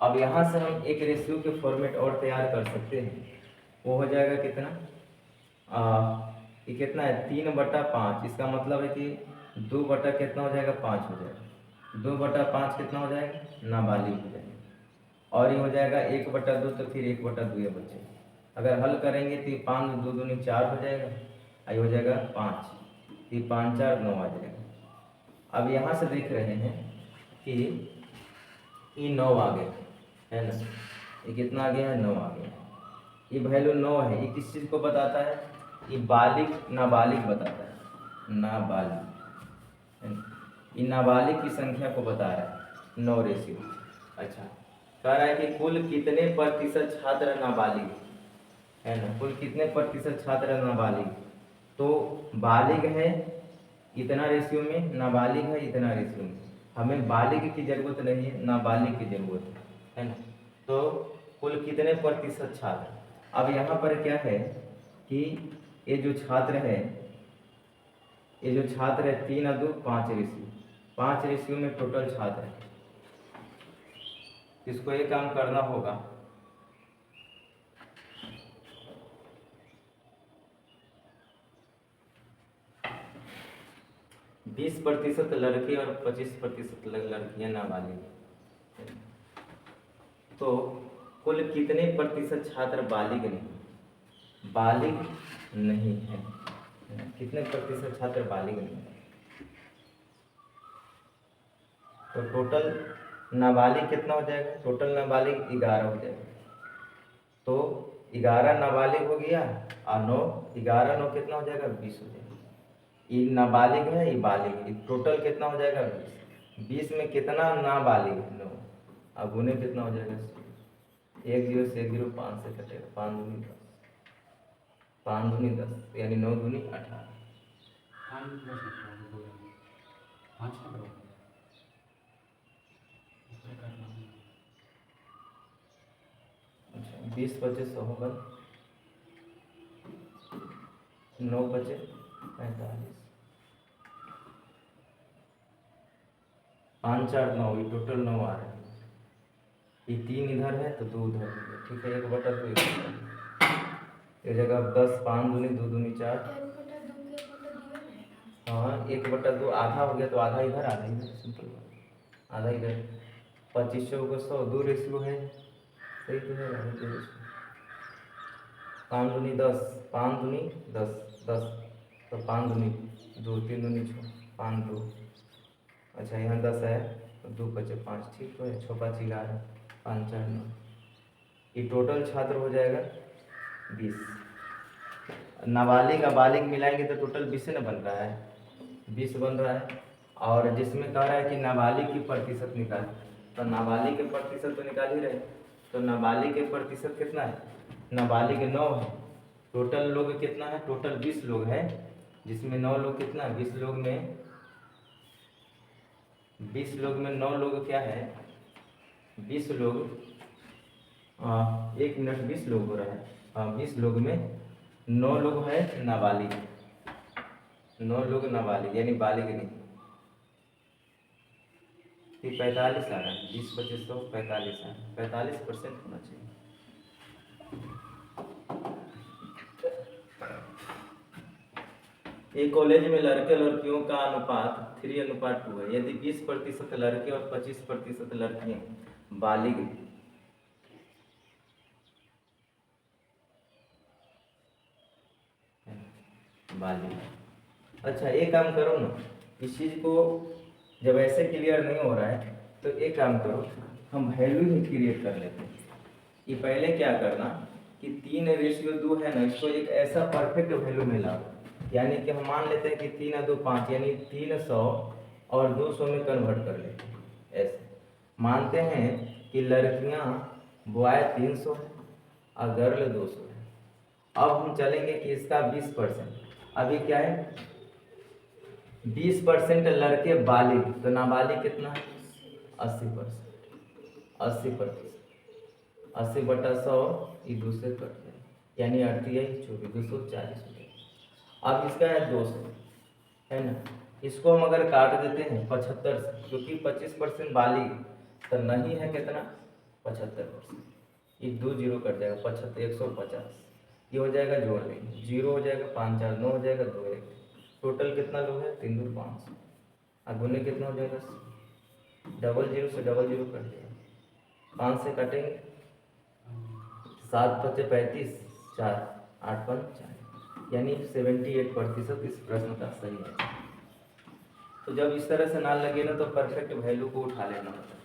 अब यहाँ से हम एक रेशियो के फॉर्मेट और तैयार कर सकते हैं, वो हो जाएगा कितना, ये कितना है 3/5, इसका मतलब है कि 2 बटा कितना हो जाएगा 5 हो जाएगा, 2/5 कितना हो जाएगा, नाबालिग हो जाएगा, और ये हो जाएगा 1/2, तो फिर 1/2 ये बचे, अगर हल करेंगे तो ये 5 2 दूनी 4 हो जाएगा, ये हो जाएगा 5, ये 5 4 9 आ जाएगा। अब यहाँ से देख रहे हैं कि ये 9 आ गया है ना, ये कितना आ गया है 9 आ गया, ये वैल्यू 9 है, ये किस चीज़ को बताता है, ये बालिग नाबालिग बताता है, नाबालिग है ना? ये नाबालिग की संख्या को बता रहा है 9 रेशियो। अच्छा, कह रहा है कि कुल कितने प्रतिशत छात्र नाबालिग है ना, कुल कितने प्रतिशत छात्र नाबालिग, तो बालिग है इतना रेशियो में, नाबालिग है इतना रेशियो में, हमें बालिग की जरूरत नहीं है, नाबालिग की जरूरत है ना। तो कुल कितने प्रतिशत छात्र, अब यहाँ पर क्या है कि ये जो छात्र है, ये जो छात्र है 3 और 2 5 रेशियो, 5 रेशियो में टोटल छात्र है, इसको ये काम करना होगा, बीस प्रतिशत लड़के और 25% लड़कियां नाबालिग, तो कुल कितने प्रतिशत छात्र बालिग नहीं, बालिग नहीं है, कितने प्रतिशत छात्र बालिग नहीं है, तो टोटल नाबालिग कितना हो जाएगा, टोटल नाबालिग 11 हो जाएगा, तो 11 नाबालिग हो गया, और 9 11 9 कितना हो जाएगा 20 हो जाएगा, ये नाबालिग है ये बालिग है, टोटल कितना हो जाएगा 20, 20 में कितना नाबालिग है 9, अब गुने कितना हो जाएगा, 1 0 से 1 0 5 से कटेगा, 5 दूनी 10, 5 दूनी 10 यानी 9 दूनी 18, अच्छा 20 25 100 होगा, 9 बचे 45, 5 4 9, ये टोटल 9 आ रहा है। ये 3 इधर है तो 2 उधर है, ठीक है। 1/2 एक जगह 10, 5 दूनी 2 दूनी 4। हाँ 1/2 आधा हो गया तो आधा इधर आधा इधर, सिंपल बात, आधा इधर। 2500 को 100 2 रेशियो है, सही तो है। 5 दूनी 10, 5 दूनी 10 10, तो 5 दूनी 2, 3 दूनी 6, 5 2। अच्छा यहाँ 10 है तो 2 बचे 5, ठीक तो है। 6 5 11, 5 4 9, ये टोटल छात्र हो जाएगा 20। नाबालिग और बालिग मिलाएंगे तो टोटल 20 न बन रहा है, 20 बन रहा है। और जिसमें कह रहा है कि नाबालिग की प्रतिशत निकाल, तो नाबालिग के प्रतिशत तो निकाल ही रहे। तो नाबालिग के प्रतिशत कितना है, नाबालिग 9 है। टोटल लोग कितना है, टोटल 20 लोग हैं, जिसमें 9 लोग कितना है, 20 लोग में 9 लोग क्या है, 20 लोग 1 मिनट 20 लोग हो रहा है। 20 लोग में 9 लोग है नाबालिग, 9 लोग नाबालिग यानी बालिग नहीं। 45 आ रहा है, 20 बचे 100, 45 आ रहा है, 45% होना चाहिए। एक कॉलेज में लड़के लड़कियों का अनुपात 3:2 है। यदि 20% लड़के और 25% लड़कियां बालिग अच्छा एक काम करो ना, इस चीज़ को जब ऐसे क्लियर नहीं हो रहा है तो एक काम करो, हम वैल्यू ही क्रिएट कर लेते हैं। कि पहले क्या करना कि 3:2 है ना, इसको एक ऐसा परफेक्ट वैल्यू में लाओ। यानी कि हम मान लेते हैं कि 3 2 5, यानी 300 और 200 में कन्वर्ट कर लेते हैं। ऐसे मानते हैं कि लड़कियां बॉय 300 है और गर्ल 200 है। अब हम चलेंगे कि इसका 20%, अभी क्या है 20% लड़के बालिग, तो नाबालिग कितना है 80%, 80%, 80/100 ये 2 से कट जाए, यानी 38 24 240 हो जाएगा। अब इसका है 200 है ना, इसको हम अगर काट देते हैं 75 से, क्योंकि 25% बालिग तो नहीं है कितना 75%, ये 2 0 कट जाएगा, 75 150, ये हो जाएगा, जोड़ देंगे 0 हो जाएगा, 5 4 9 हो जाएगा, 2 1, टोटल कितना लोग है 3 2 500, और गुने कितना हो जाएगा 00 से 00 कट जाएगा, 5 से कटेंगे 7 5 35 4 8 5 4, यानी 78% इस प्रश्न का सही है। तो जब इस तरह से ना लगे ना तो परफेक्ट वैल्यू को उठा लेना होता है।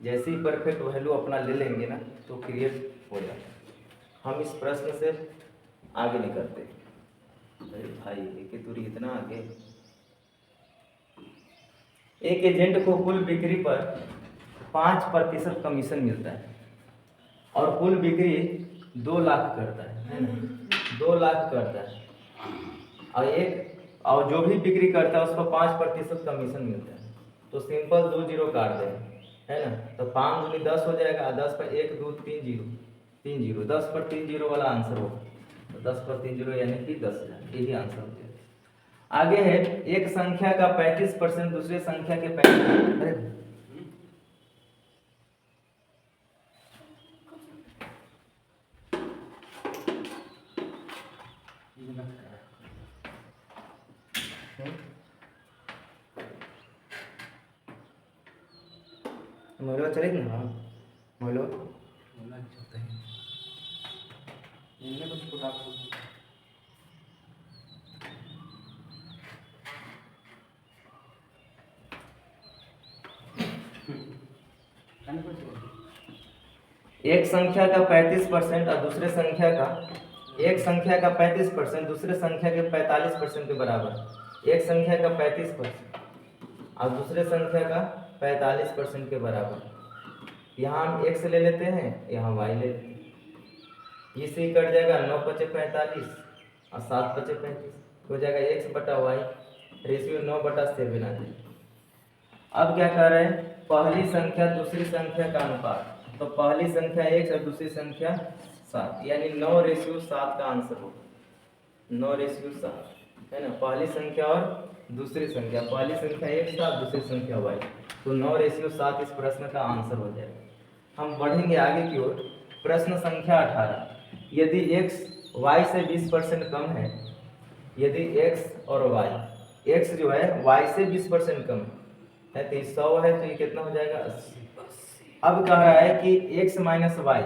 जैसे ही परफेक्ट वैल्यू अपना ले लेंगे ना तो क्लियर हो जाता है। हम इस प्रश्न से आगे नहीं करते। अरे भाई एक दूरी इतना आगे, एक एजेंट को कुल बिक्री पर 5% कमीशन मिलता है और कुल बिक्री 2 लाख करता है ना, 2 लाख करता है, और जो भी बिक्री करता है उस पर 5% कमीशन मिलता है। तो सिंपल 2 0 काट दें, है ना, तो 5 दूनी 10 हो जाएगा, 10 पर 1 2 3 0 3 0, 10 पर 3 0 वाला आंसर होगा, तो 10 पर 3 0 यानी कि 10,000, यही आंसर हो जाएगा। आगे है एक संख्या का 35% दूसरे संख्या के 35, अरे मोहल्ला चलेगा ना, मोहल्ला चलता है एक संख्या का 35% और दूसरे संख्या का, एक संख्या का 35% दूसरे संख्या के 45% के बराबर, एक संख्या का 35% और दूसरे संख्या का 45% के बराबर। यहाँ हम x ले लेते हैं, यहाँ y ले लेते हैं, इसे कट जाएगा 9 5 45 और 7 5 35 हो जाएगा x/y, रेशियो 9/7 आ जाएगा। अब क्या कर रहे हैं, पहली संख्या दूसरी संख्या का अनुपात, तो पहली संख्या 1 और दूसरी संख्या 7, यानी 9:7 का आंसर होगा। 9:7 है ना, पहली संख्या और दूसरी संख्या, पहली संख्या एक साथ, दूसरी संख्या वाई, तो 9:7 इस प्रश्न का आंसर हो जाएगा। हम बढ़ेंगे आगे की ओर। प्रश्न संख्या 18, यदि x y से 20% कम है, यदि x और y, x जो है y से 20% कम है तो ये 100 है, तो ये कितना हो जाएगा 80। अब कह रहा है कि x minus Y,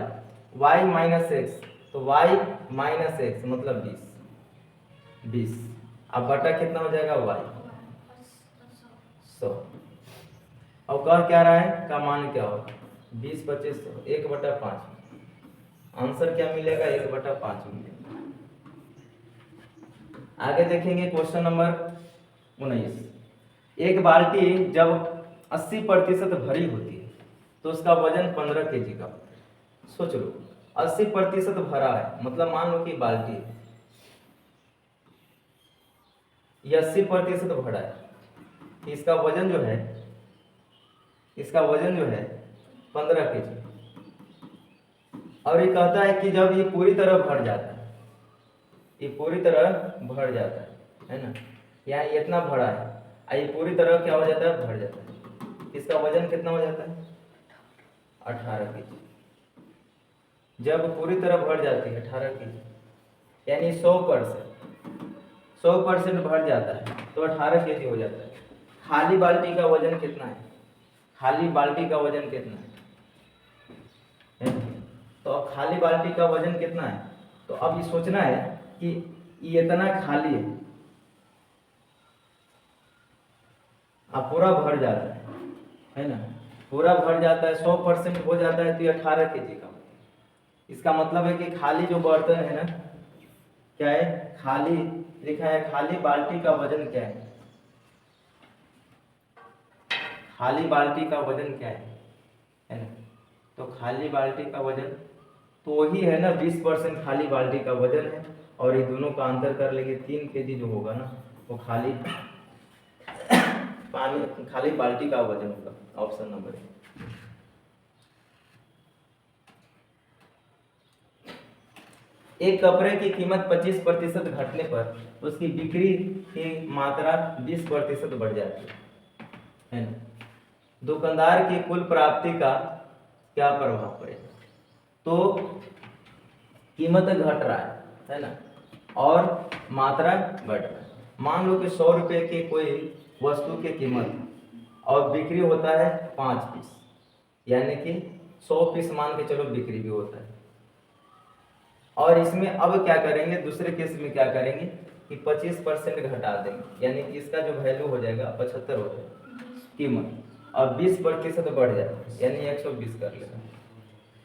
Y minus X, तो y माइनस एक्स मतलब 20। अब बटा कितना हो जाएगा y 100। अब कह क्या रहा है का मान क्या होगा 20 25 100, 1/5। आंसर क्या मिलेगा 1/5 मिलेगा। आगे देखेंगे क्वेश्चन नंबर 19। एक बाल्टी जब 80% भरी होती है तो उसका वजन 15 kg का होता है। सोच लो 80% भरा है, मतलब मान लो कि बाल्टी है, ये 80% भरा है, इसका वजन जो है, इसका वजन जो है 15 kg। और ये कहता है कि जब ये पूरी तरह भर जाता है, ये पूरी तरह भर जाता है ना, यहाँ इतना भरा है, ये पूरी तरह क्या हो जाता है भर जाता है, इसका वजन कितना हो जाता है 18 kg। जब पूरी तरह भर जाती है 18 kg, यानी 100% भर जाता है तो 18 kg हो जाता है। खाली बाल्टी का वजन कितना है, खाली बाल्टी का वजन कितना है? तो अब खाली बाल्टी का वजन कितना है, तो अब ये सोचना है कि ये इतना खाली है, अब पूरा भर जाता है ना, पूरा भर जाता है 100% हो जाता है तो ये 18 kg का। इसका मतलब है कि खाली जो बर्तन है ना, क्या है खाली लिखा है, खाली बाल्टी का वजन क्या है, खाली बाल्टी का वजन क्या है ना, तो खाली बाल्टी का वजन तो वही है ना 20% खाली बाल्टी का वजन है, और ये दोनों का अंतर कर लेंगे 3 kg जो होगा ना वो खाली पानी, खाली बाल्टी का वजन होगा। Option number A. एक कपड़े की कीमत 25% घटने पर उसकी बिक्री की मात्रा 20% बढ़ जाती है ना, दुकानदार की कुल प्राप्ति का क्या प्रभाव पड़ेगा? तो कीमत घट रहा है ना, और मात्रा बढ़ रहा है। मान लो कि 100 रुपये की कोई वस्तु की कीमत और बिक्री होता है 5 पीस, यानी कि 100 पीस मान के चलो बिक्री भी होता है। और इसमें अब क्या करेंगे, दूसरे केस में क्या करेंगे कि 25% घटा देंगे, यानी कि इसका जो वैल्यू हो जाएगा 75 हो जाएगा कीमत, और 20% बढ़ जाएगा यानी 120 कर लेगा।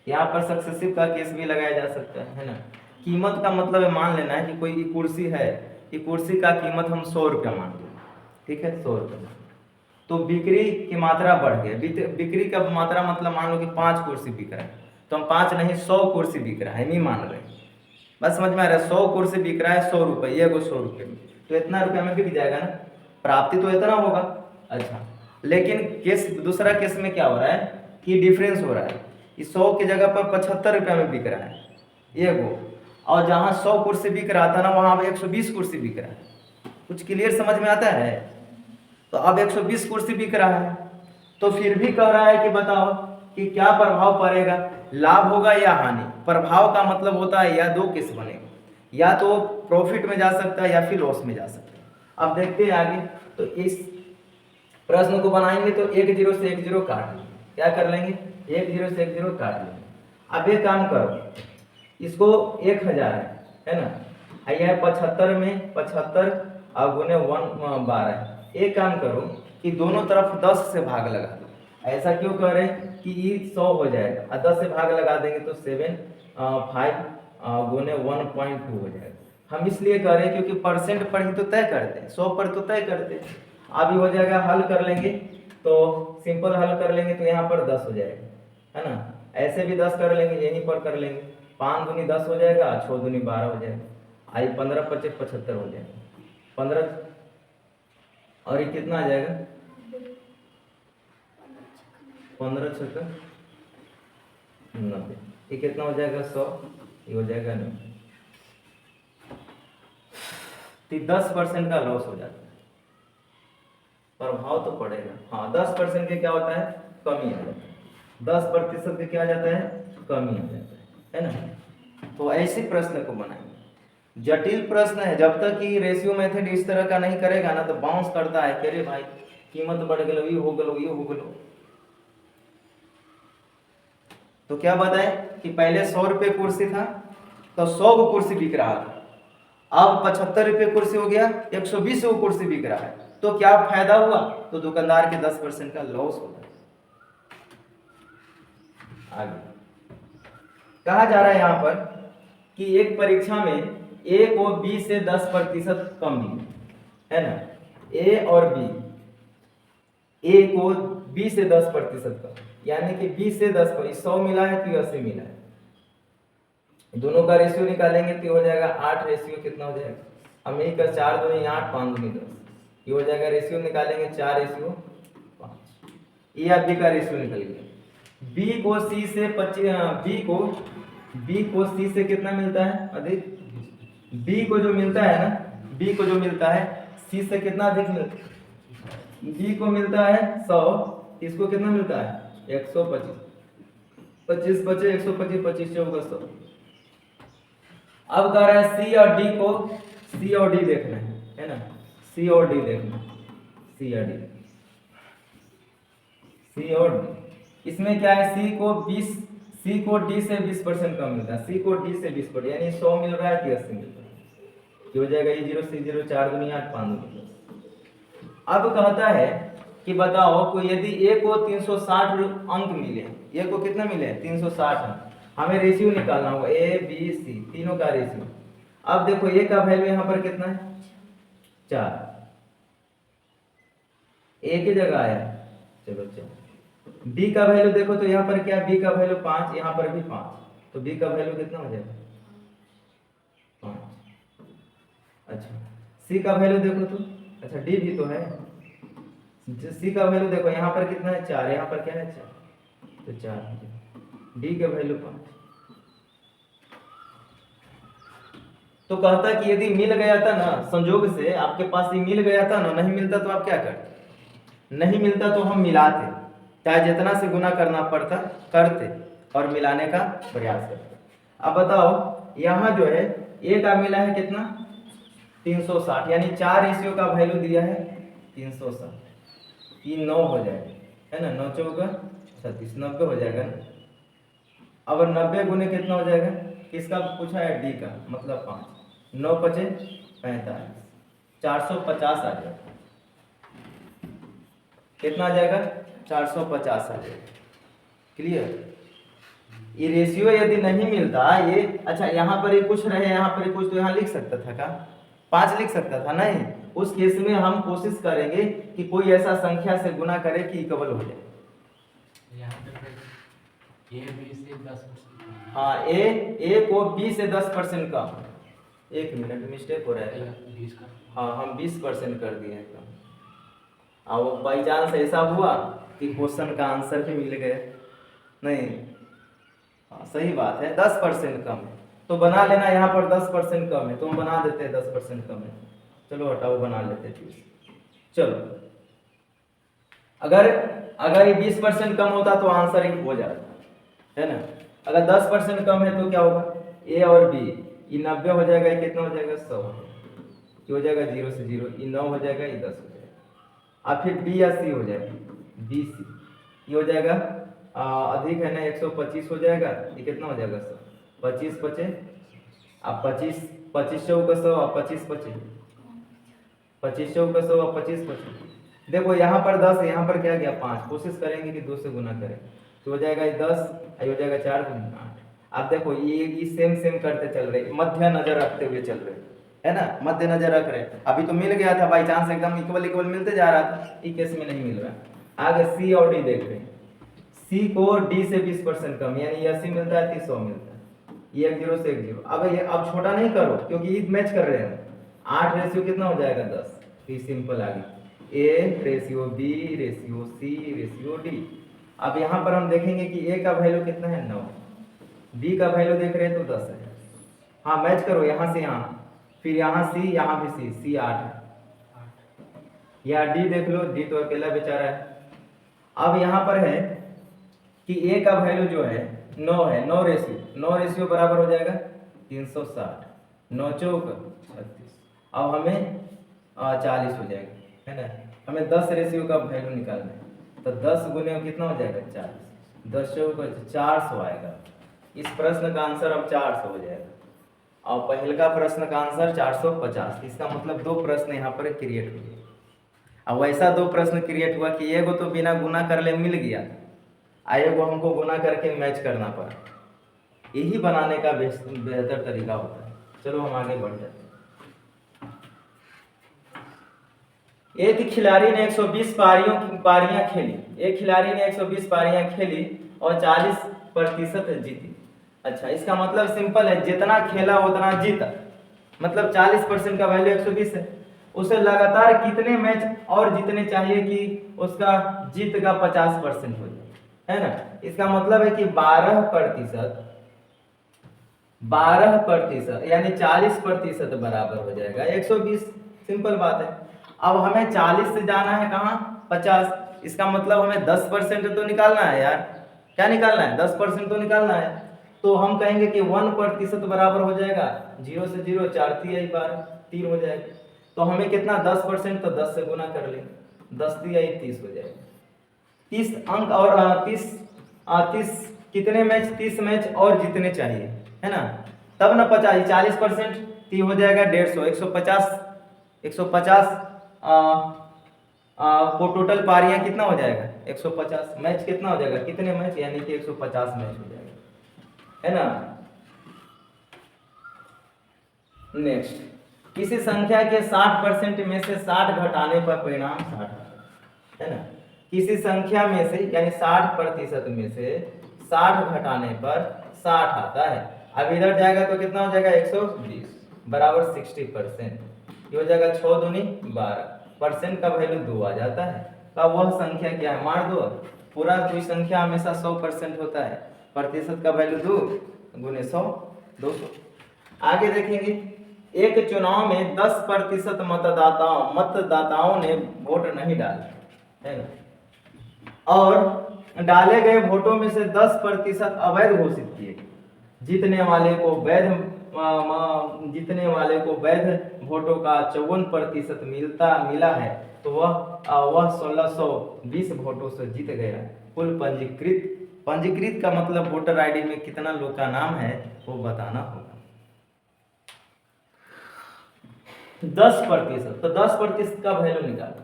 यहाँ पर सक्सेसिव का केस भी लगाया जा सकता है ना। कीमत का मतलब है, मान लेना है कि कोई कुर्सी है, कि कुर्सी का कीमत हम 100 रुपया मान लें, ठीक है 100 रुपया, तो बिक्री की मात्रा बढ़ गई। बिक्री का मात्रा मतलब मान लो कि 5 कुर्सी बिक रहा है, तो हम 5 नहीं 100 कुर्सी बिक रहा है, नहीं मान रहे, बस समझ में आ रहा है। 100 कुर्सी बिक रहा है 100 रुपये, ये को 100 रुपये में, तो इतना रुपया में बिक जाएगा ना, प्राप्ति तो इतना होगा। अच्छा, लेकिन केस दूसरा केस में क्या हो रहा है कि डिफरेंस हो रहा है, इस 100 की जगह पर 75 रुपया में बिक रहा है ये वो, और जहाँ 100 कुर्सी बिक रहा था ना वहाँ अब 120 कुर्सी बिक रहा है। कुछ क्लियर समझ में आता है? तो अब 120 कुर्सी बिक रहा है, तो फिर भी कह रहा है कि बताओ कि क्या प्रभाव पड़ेगा, लाभ होगा या हानि। प्रभाव का मतलब होता है या दो केस बनेगा, या तो प्रॉफिट में जा सकता है या फिर लॉस में जा सकता है। अब देखते हैं आगे, तो इस प्रश्न को बनाएंगे तो 1 0 से 1 0 काट लेंगे, क्या कर लेंगे 1 0 से 1 0 काट लेंगे। अब एक काम करो, इसको 1000 है ना, यह 75 में 75 और गुने 12। एक काम करो कि दोनों तरफ 10 से भाग लगा दो। ऐसा क्यों कर रहे हैं कि ये 100 हो जाएगा और 10 से भाग लगा देंगे तो 5 गुने 1.2 हो जाएगा। हम इसलिए कर रहे हैं क्योंकि परसेंट पर ही तो तय करते हैं, 100 पर तो तय करते हैं। अभी हो जाएगा, हल कर लेंगे तो सिंपल हल कर लेंगे तो यहाँ पर 10 हो जाएगा, है ना। ऐसे भी 10 कर लेंगे, यहीं पर कर लेंगे, 5 दूनी 10 हो जाएगा, 6 दूनी 12 हो जाएगा, आई 15 25 75 हो जाएगा, 15 और ये कितना आ जाएगा 15 छक्का 90, ये कितना हो जाएगा 100, ये हो जाएगा 90। तो 10% का लॉस हो जाता है, प्रभाव तो पड़ेगा। हाँ, 10% के क्या होता है, कमी आ जाता है, 10% के क्या आ जाता है, कमी आ जाता है ना। तो ऐसे प्रश्न को बनाएंगे। जटिल प्रश्न है, जब तक कि रेशियो मेथड इस तरह का नहीं करेगा ना तो बाउंस करता है कि अरे भाई कीमत बढ़ गलो, ये हो गलो, ये हो गलो। तो क्या बताए कि पहले 100 रुपये कुर्सी था तो 100 को कुर्सी बिक रहा था, अब 75 रुपये कुर्सी हो गया, 120 को कुर्सी बिक रहा है, तो क्या फायदा हुआ, तो दुकानदार के 10% का लॉस होता है। आगे कहा जा रहा है यहाँ पर कि एक परीक्षा में ए को बी से 10% कम मिले, है ना, ए और बी, ए को बी से 10% कम, यानी कि बी से 10, 100 मिला है तो 80 मिला है, दोनों का रेशियो निकालेंगे तो हो जाएगा 8 रेशियो कितना हो जाएगा, हम यही कर 4 दूनी 8 5 दूनी 10, ये हो जाएगा। रेशियो निकालेंगे 4 रेशियो 5, ये आप बी का रेशियो निकल गया। बी को सी से 25, बी को सी से कितना मिलता है अधिक, बी को जो मिलता है ना, बी को जो मिलता है सी से कितना अधिक मिलता है, बी को मिलता है 100, इसको कितना मिलता है 125, 25 बचे 125, 25 चौका 100। अब कह रहा है सी और डी को, सी और डी देखना है ना, सी और डी देखना, सी और डी, सी और डी, इसमें क्या है, सी को 20, सी को डी से 20% कम मिलता है, सी को डी से 20%, यानी 100 मिल रहा है कि 80 मिल रहा है, ये हो जाएगा ये 0 सी 0, 4 दूनी 8 5 दूनी 10। अब कहता है कि बताओ को यदि ए को 360 अंक मिले, ए को कितना मिले 360 अंक, हमें रेशियो निकालना होगा ए बी सी तीनों का रेशियो। अब देखो ए का वैल्यू यहाँ पर कितना है 4, ए की जगह आया, चलो चलो। बी का वैल्यू देखो तो यहाँ पर क्या, बी का वैल्यू 5, यहाँ पर भी 5, तो बी का वैल्यू कितना हो जाएगा 5। अच्छा सी का वैल्यू देखो तो, अच्छा डी भी तो है, सी का वैल्यू देखो यहाँ पर कितना है 4, यहाँ पर क्या है 4, तो 4, डी का वैल्यू 5। तो कहता कि यदि मिल गया था ना, संजोग से आपके पास ये मिल गया था ना, नहीं मिलता तो आप क्या करते, नहीं मिलता तो हम मिलाते, चाहे जितना से गुना करना पड़ता करते और मिलाने का प्रयास करते। अब बताओ यहाँ जो है ए का मिला है कितना 360, यानी 4 रेशियो का वैल्यू दिया है 360, ये 9 हो जाएगा, है ना, 9 चौका 36, 90 हो जाएगा ना। अब 90 गुने कितना हो जाएगा, किसका पूछा है डी का, मतलब 5, 9 पचे 45, 450 आ जाएगा, कितना आ जाएगा 450 आ जाएगा। क्लियर, ये रेशियो यदि नहीं मिलता ये, अच्छा यहाँ पर ये कुछ रहे, यहाँ पर ये कुछ, तो यहाँ लिख सकता था क्या 5 लिख सकता था, नहीं, उस केस में हम कोशिश करेंगे कि कोई ऐसा संख्या से गुना करे कि इक्वल हो जाए। हाँ ए को बी से 10% कम, 1 मिनट मिस्टेक हो रहा है, हाँ हम 20% कर दिए कम। अब बाई चांस ऐसा हुआ कि क्वेश्चन का आंसर भी मिल गया, नहीं, हाँ सही बात है 10% कम है, तो बना लेना, यहाँ पर 10% कम है तो हम बना देते हैं 10% कम है, चलो हटाओ बना लेते हैं 20। चलो अगर ये 20% कम होता तो आंसर ही हो जाता, है ना। अगर 10% कम है तो क्या होगा, ए और बी, ये 90 हो जाएगा, ये कितना हो जाएगा 100, ये हो जाएगा 0 से 0, ये 9 हो जाएगा, ये 10 हो जाएगा। अब फिर बी या सी हो जाएगा, बी सी, ये हो जाएगा अधिक है ना 125 हो जाएगा, ये कितना हो जाएगा 100, 25 पचे, अब 25 चौका 100, अब 25 पचे, 25 चौका 100, अब 25 पचे। देखो यहाँ पर 10 है, यहाँ पर क्या गया 5, कोशिश करेंगे कि 2 से गुना करें, तो हो जाएगा 10, हो जाएगा 4 गुना 8। अब देखो ये सेम करते चल रहे, मध्य नजर रखते हुए चल रहे, है ना, मध्य नजर रख रहे। अभी तो मिल गया था बाई चांस, एकदम इक्वल मिलते जा रहा था, इस केस में नहीं मिल रहा। आगे सी और डी देख रहे हैं, सी को डी से 20% कम, यानी 80 मिलता है 100 मिलता है, ये 1 0 से 1 0। अब ये अब छोटा नहीं करो क्योंकि ये मैच कर रहे हैं, 8 रेशियो कितना हो जाएगा 10, ये सिंपल आ गया, A ratio B ratio C ratio D. अब यहाँ पर हम देखेंगे कि ए का वैल्यू कितना है 9, बी का वैल्यू देख रहे हैं तो 10 है, हाँ मैच करो यहाँ से यहाँ, फिर यहाँ सी, यहाँ भी सी, सी 8 है। यहाँ डी देख लो, डी तो अकेला बेचारा है। अब यहाँ पर है कि ए का वैल्यू जो है 9 है, 9 रेशियो, 9 रेशियो बराबर हो जाएगा 360, 9 चौक 36। अब हमें 40 हो जाएगा, है ना। हमें 10 रेशियो का वैल्यू निकालना है, तो 10 गुने कितना हो जाएगा 40, 10 चौक 400 आएगा। इस प्रश्न का आंसर अब 400 हो जाएगा। और पहले का प्रश्न का आंसर 450। इसका मतलब दो प्रश्न यहाँ पर क्रिएट हुए। अब वैसा दो प्रश्न क्रिएट हुआ कि एगो तो बिना गुना कर ले मिल गया, एगो हमको गुना करके मैच करना पड़ा। यही बनाने का बेहतर तरीका होता है। चलो हम आगे बढ़ जाते हैं। एक खिलाड़ी ने 120 पारियां खेली, एक खिलाड़ी ने 120 पारियां खेली और 40% जीती। अच्छा, इसका मतलब सिंपल है, जितना खेला उतना जीता, मतलब 40% का वैल्यू 120 है। उसे लगातार कितने मैच और जीतने चाहिए कि उसका जीत का 50% हो जाए, है ना। इसका मतलब है कि 12% यानी 40% बराबर हो जाएगा 120। सिंपल बात है। अब हमें 40 से जाना है कहाँ, 50। इसका मतलब हमें 10% तो निकालना है यार। क्या निकालना है, 10% तो निकालना है। तो हम कहेंगे कि 1% बराबर हो जाएगा 0 से 0, 4 तिया 12, 3 हो जाएगा। तो हमें कितना 10%, तो 10 से गुना कर लेंगे, 10 तिया 30 हो जाएगा। 30 अंक और 30 कितने मैच, 30 मैच और जीतने चाहिए, है ना। तब ना 50, 40% ती हो जाएगा 150, 150, 150 को टोटल पारियां कितना हो जाएगा 150, मैच कितना हो जाएगा, कितने मैच, यानी कि 150 मैच हो जाएगा, है ना। नेक्स्ट, किसी संख्या के 60% में से 60 घटाने पर परिणाम 60 है ना। किसी संख्या में से यानी 60% में से 60 घटाने पर 60 आता है। अब इधर जाएगा तो कितना हो जाएगा 120 बराबर 60%। ये हो जाएगा 6 दूनी 12, परसेंट का वैल्यू 2 आ जाता है। तो वह संख्या क्या है, मार दो। पूरा कोई संख्या हमेशा 100% होता है, प्रतिशत का वैल्यू 2 गुने 100, 200। आगे देखेंगे, एक चुनाव में 10% मतदाताओं ने वोट नहीं डाले, है ना, और डाले गए वोटों में से 10% अवैध घोषित किए। जीतने वाले को वैध वोटों का 54% मिला है, तो वह 1620 वोटों से जीत गया। कुल पंजीकृत का मतलब वोटर आईडी में कितना लोग का नाम है वो बताना होगा। 10%, तो 10% का वैल्यू निकालो,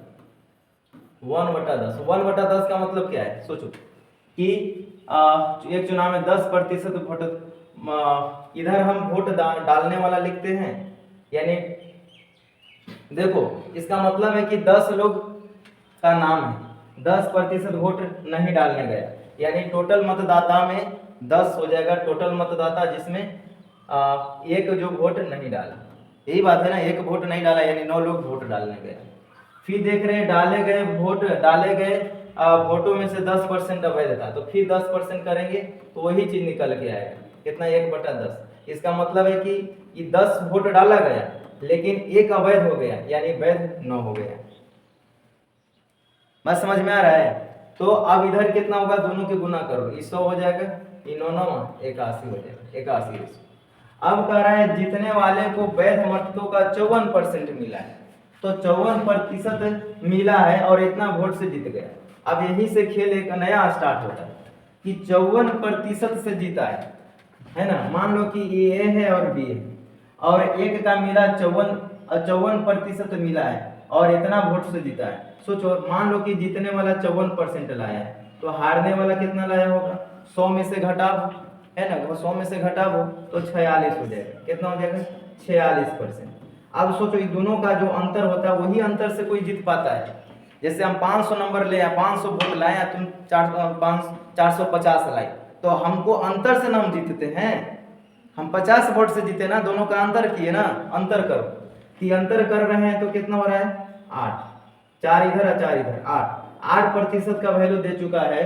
1/10। 1/10 का मतलब क्या है, सोचो कि एक चुनाव में 10% वोट, इधर हम वोट डालने वाला लिखते हैं, यानी देखो इसका मतलब है कि 10 लोग का नाम है, 10% वोट नहीं डालने गया, यानी टोटल मतदाता में 10 हो जाएगा टोटल मतदाता, जिसमें एक जो वोट नहीं डाला। यही बात है ना, एक वोट नहीं डाला यानी 9 लोग वोट डालने गए। फिर देख रहे हैं डाले गए वोटों में से 10% अवैध था, तो फिर 10% करेंगे तो वही चीज निकल के आएगा, कितना 1/10। इसका मतलब है कि ये 10 वोट डाला गया लेकिन एक अवैध हो गया, यानी वैध 9 हो गया। बात समझ में आ रहा है। तो अब इधर कितना होगा, दोनों के गुना करो, ये 100 हो जाएगा, ये 9 9 81 हो जाएगा, 81। अब कह रहा है जीतने वाले को वैध मतों का 54% मिला है, तो 54% मिला है और इतना वोट से जीत गया। अब यही से खेल एक नया स्टार्ट होता है कि 54% से जीता है ना। मान लो कि ये ए है और बी है, और एक का मिला 54% मिला है और इतना वोट से जीता है। सोचो, मान लो कि जीतने वाला 54% लाया है, तो हारने वाला कितना लाया होगा, 100 में से घटाओ, है ना, वो 100 में से घटाओ तो 46 हो जाएगा। कितना हो जाएगा 46%। अब सोचो, ये दोनों का जो अंतर होता है वही अंतर से कोई जीत पाता है। जैसे हम 500 नंबर ले, 500 वोट लाए, तुम 450 लाई, तो हमको अंतर से ना हम जीतते हैं, हम 50 वोट से जीते ना, दोनों का अंतर किए ना, अंतर करो, कि अंतर कर रहे हैं तो कितना हो रहा है 8, 4 इधर और 4 इधर, 8% का वैल्यू दे चुका है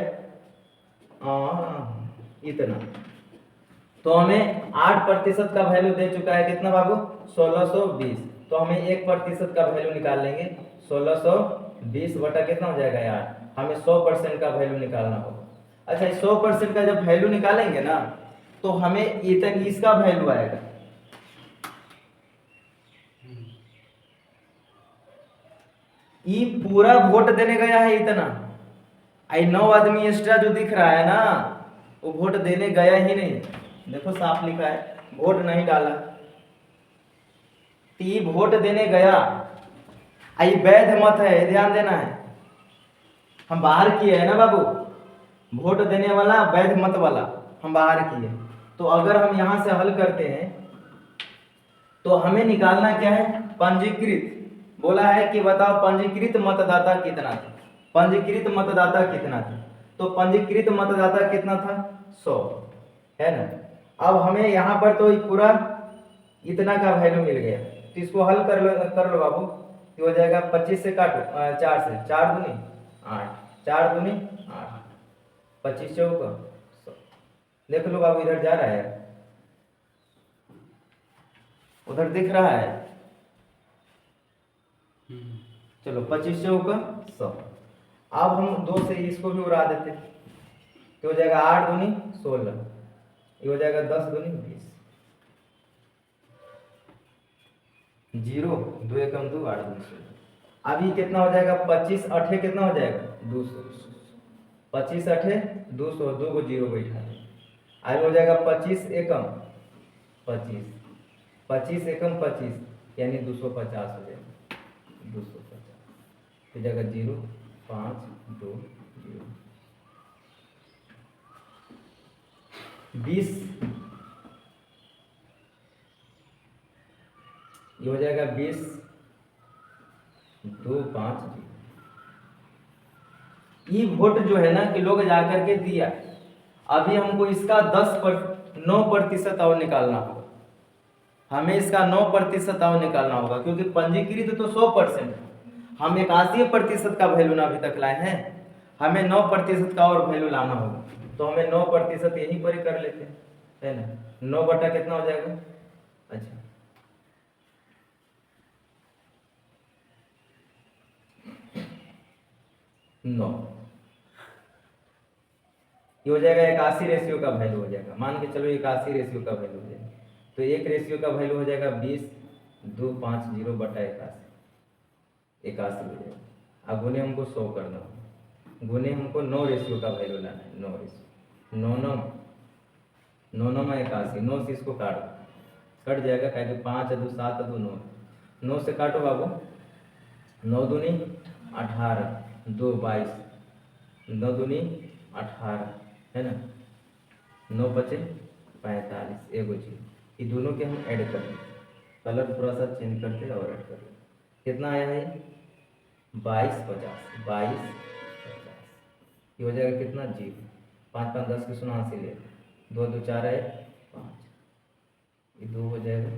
इतना। तो हमें 8% का वैल्यू दे चुका है कितना बाबू, 1620, तो हमें 1% का वैल्यू निकाल लेंगे। 1620 बटा कितना हो जाएगा यार, हमें 100% का वैल्यू निकालना होगा। अच्छा, 100% का जब वैल्यू निकालेंगे ना, तो हमें इतन इसका वैल्यू आएगा, ये पूरा वोट देने गया है इतना, आई 9 आदमी एक्स्ट्रा जो दिख रहा है ना, वो वोट देने गया ही नहीं। देखो साफ लिखा है, वोट नहीं डाला, ती वोट देने गया, आई वैध मत है, ध्यान देना है, हम बाहर किए है ना बाबू, वोट देने वाला वैध मत वाला हम बाहर किए। तो अगर हम यहां से हल करते हैं तो हमें निकालना क्या है, पंजीकृत, बोला है कि बताओ पंजीकृत मतदाता कितना था, पंजीकृत मतदाता कितना था, तो पंजीकृत मतदाता कितना था, 100, है ना। अब हमें यहाँ पर तो पूरा इतना का वैल्यू मिल गया, तो इसको हल कर लो बाबू, तो हो जाएगा 25 से काटो, 4 से, 4 दूनी 8, 4 दूनी 8, 25 चौका 100। देख लो बाबू, इधर जा रहा है, उधर दिख रहा है, चलो 25 चौका 100। अब हम 2 से इसको भी उड़ा देते, तो हो जाएगा 8 दूनी 16, ये हो जाएगा 10 दूनी 20, 0 2 एकम 2, 8 दूनी 16। अभी कितना हो जाएगा, 25 अठे कितना हो जाएगा, 200, 25 अठे 200, 2 को 0 बैठा दे, आगे हो जाएगा 25 एकम 25, 25 एकम 25, यानी 250 हो जाएगा, 250 हो जाएगा, 0 5 2 0, 20, ये हो जाएगा 20 2 5 0। ये वोट जो है ना कि लोग जाकर के दिया, अभी हमको इसका 9% और निकालना होगा, हमें इसका 9% और निकालना होगा, क्योंकि पंजीकृत तो 100%, हम 81% का वैल्यू ना अभी तक लाए हैं, हमें 9% का और वैल्यू लाना होगा, तो हमें 9% यहीं पर ही कर लेते हैं, है ना। 9 बटा कितना हो जाएगा, अच्छा 9, ये हो जाएगा 81 रेशियो का वैल्यू हो जाएगा, मान के चलो 81 रेशियो का वैल्यू हो जाएगा, तो 1 रेशियो का वैल्यू हो जाएगा 20 2 5 0 बटा 81 हो जाएगा। अब गुने हमको 100 करना है, गुने हमको 9 रेशियो का वैल्यू लाना है, 9 रेशियो 9 9 9 9 में 81, 9 से इसको काट कट जाएगा, क्या 5 2 7 2 9, 9 से काटो बाबू, 9 दूनी 18 2 22, 9 दूनी 18, है ना, 9 बचे 45, एगो जीरो, ये दोनों के हम ऐड कर लें, कलर थोड़ा सा चेंज करते और ऐड कर लें, कितना आया है 22 50, 22 50, ये हो जाएगा कितना, 0 5 5 10 की 89 ले, 2 2 4 है 5, ये 2 हो जाएगा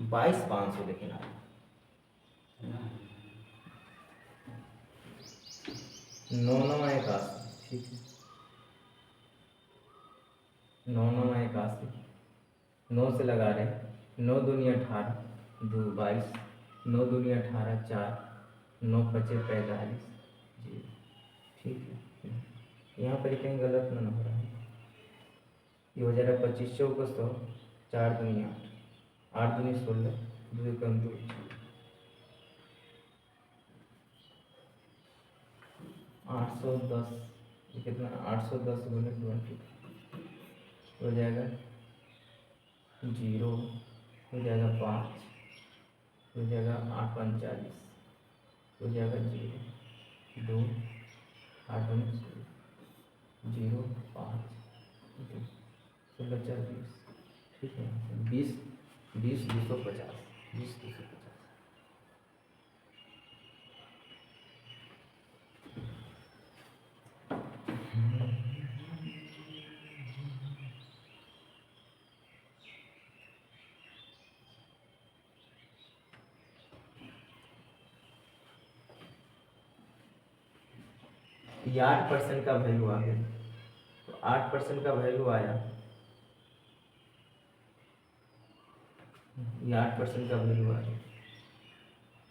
22 500, लेकिन आया 9 9 81, ठीक है, 9 9 81, 9 से लगा रहे, 9 दूनी 18 2 22, 9 दूनी 18 4, 9 बचे 45 जी, ठीक है, यहाँ पर कहीं गलत ना हो रहा है, ये हो जाएगा 25 चौका 100, 4 दूनी 8, 8 दूनी 16, 2 कम 2, 810, ये कितना 810 गुने 20 हो जाएगा 0, हो जाएगा 5, हो जाएगा 8 45, हो जाएगा 0 2 8 0 5 16 4 20, ठीक है, 20 20 250, 20 250। ये 8% का वैल्यू आ गया, तो 8% का वैल्यू आया, ये 8% का वैल्यू आ रहा है,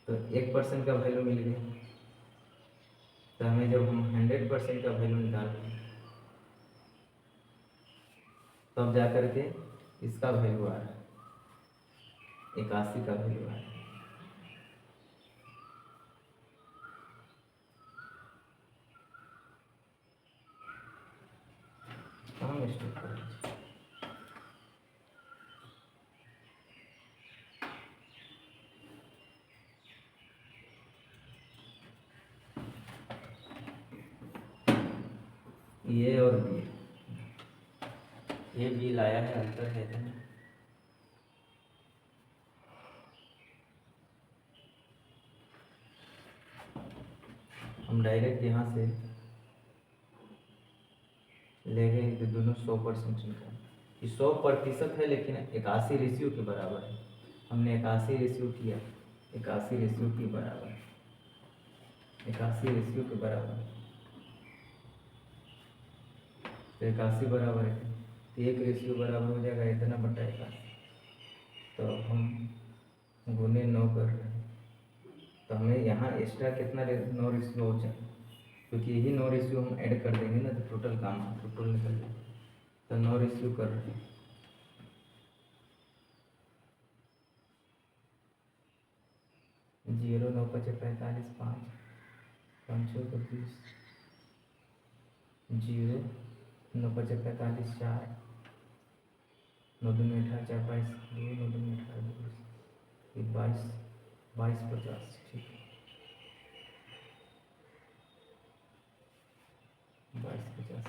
तो 1% का वैल्यू मिल गया। तो हमें जब हम 100% का वैल्यू निकालेंगे तब जा करके इसका वैल्यू आ रहा है, 81 का वैल्यू आ रहा है। हम स्टॉप करें, ये और बी, ये बी लाया है, अंतर है ना। हम डायरेक्ट यहाँ से ले गए तो दोनों 100% निकाल, ये 100% है लेकिन 81 रेशियो के बराबर है। हमने 81 रेशियो किया, 81 रेशियो के बराबर, 81 रेशियो के बराबर, तो 81 बराबर है तो 1 रेशियो बराबर हो जाएगा इतना बटा 81। तो हम गुने 9 कर रहे हैं, तो हमें यहाँ एक्स्ट्रा कितना 9 रेशियो हो जाए, क्योंकि यही 9 रेशियो हम ऐड कर देंगे ना तो टोटल काम टोटल निकल जाएगा। तो 9 रेशियो कर रहे हैं, 0 9 5 45 5 5 6 25, 0 9 5 45 4 9 2 18 4 22 2 9 2 18 22 22 50, ठीक है 22 50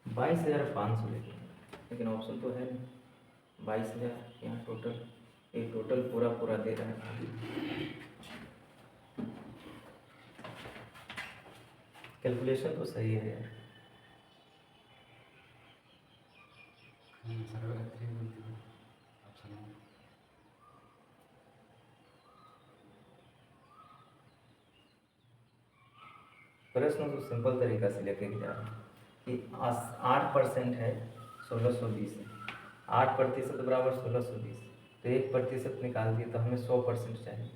22,500 लेकिन ऑप्शन तो है नहीं 22,000 यहाँ टोटल, ये टोटल पूरा पूरा दे रहा है। कैलकुलेशन तो सही है यार। प्रश्न तो सिंपल तरीका से लेके जा रहे हैं कि 8% है 1620 है, 8% बराबर 1620, तो 1% निकाल दिए तो हमें 100% चाहिए,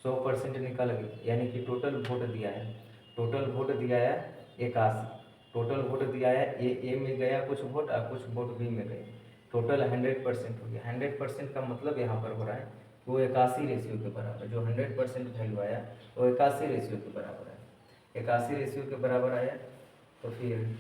100% निकल गई, यानी कि टोटल वोट दिया है, टोटल वोट दिया है 81, टोटल वोट दिया है ए में गया कुछ वोट और कुछ वोट बी में गए, टोटल 100% हो गया। 100% का मतलब यहाँ पर हो रहा है कि वो 81 रेशियो के बराबर, जो 100% वैल्यू आया वो 81 रेशियो के बराबर है, 81 रेशियो के बराबर आया। तो फिर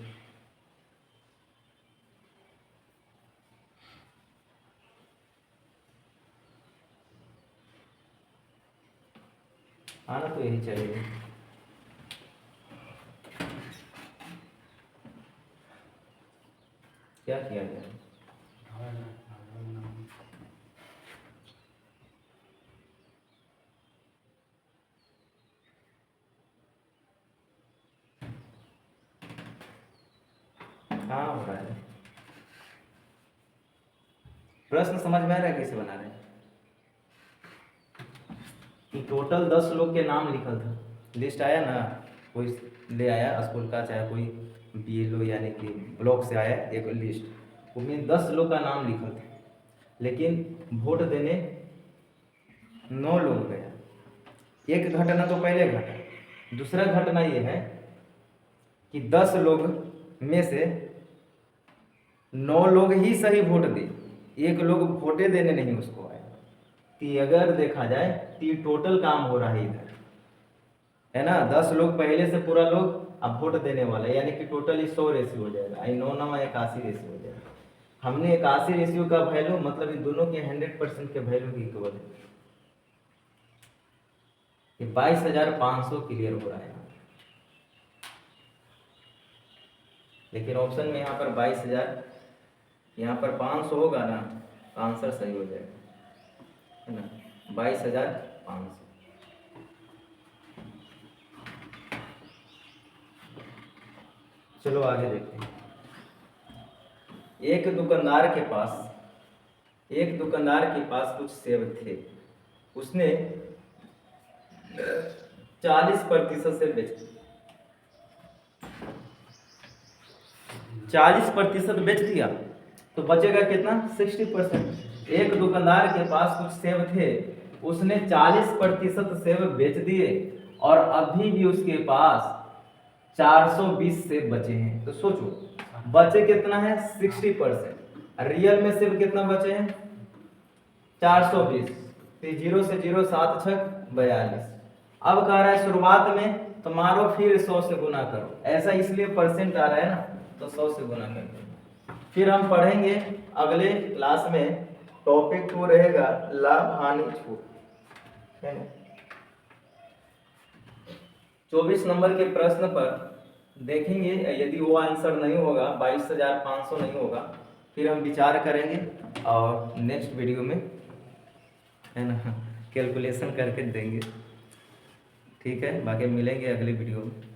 आना तो यही चलेगा। क्या किया जाए, हाँ हो रहा है। प्रश्न समझ में आ रहा है कैसे बना रहे हैं कि टोटल 10 लोग के नाम लिखल था, लिस्ट आया ना, कोई ले आया स्कूल का, चाहे कोई BLO यानी कि ब्लॉक से आया एक लिस्ट, उसमें 10 लोग का नाम लिखल था, लेकिन वोट देने 9 लोग गया। एक घटना तो पहले घटा, दूसरा घटना ये है कि 10 लोग में से 9 लोग ही सही वोट दे, एक लोग वोटे देने नहीं उसको आए, कि अगर देखा जाए कि टोटल काम हो रहा है इधर, है ना, 10 लोग पहले से पूरा लोग अब वोट देने वाला है, यानी कि टोटल 100 रेशियो हो जाएगा, 9 9 81 रेशियो हो जाएगा। हमने 81 रेशियो का वैल्यू मतलब इन दोनों के 100% के वैल्यू की इक्वल है, कि 22,500 क्लियर हो रहा है। लेकिन ऑप्शन में यहाँ पर 22,000, यहाँ पर 500 होगा ना, तो आंसर सही हो जाएगा, है ना, 22,500। चलो आगे देखते हैं। एक दुकानदार के पास कुछ सेब थे, उसने 40% से बेच 40% बेच दिया, तो बचेगा कितना, 60%। एक दुकानदार के पास कुछ सेब थे, उसने 40% सेब बेच दिए और अभी भी उसके पास 420 सेब बचे हैं। तो सोचो बचे कितना है 60%, रियल में सेब कितना बचे हैं 420। तो 0 से 0 7 छक 42। अब कह रहा है शुरुआत में तो मारो फिर 100 से गुना करो, ऐसा इसलिए परसेंट आ रहा है ना, तो 100 से गुना करके फिर हम पढ़ेंगे अगले क्लास में। टॉपिक 2 रहेगा लाभ हानि छूट, है ना। 24 नंबर के प्रश्न पर देखेंगे, यदि वो आंसर नहीं होगा 22,500 नहीं होगा, फिर हम विचार करेंगे और नेक्स्ट वीडियो में, है ना, कैलकुलेशन करके देंगे। ठीक है, बाकी मिलेंगे अगले वीडियो में।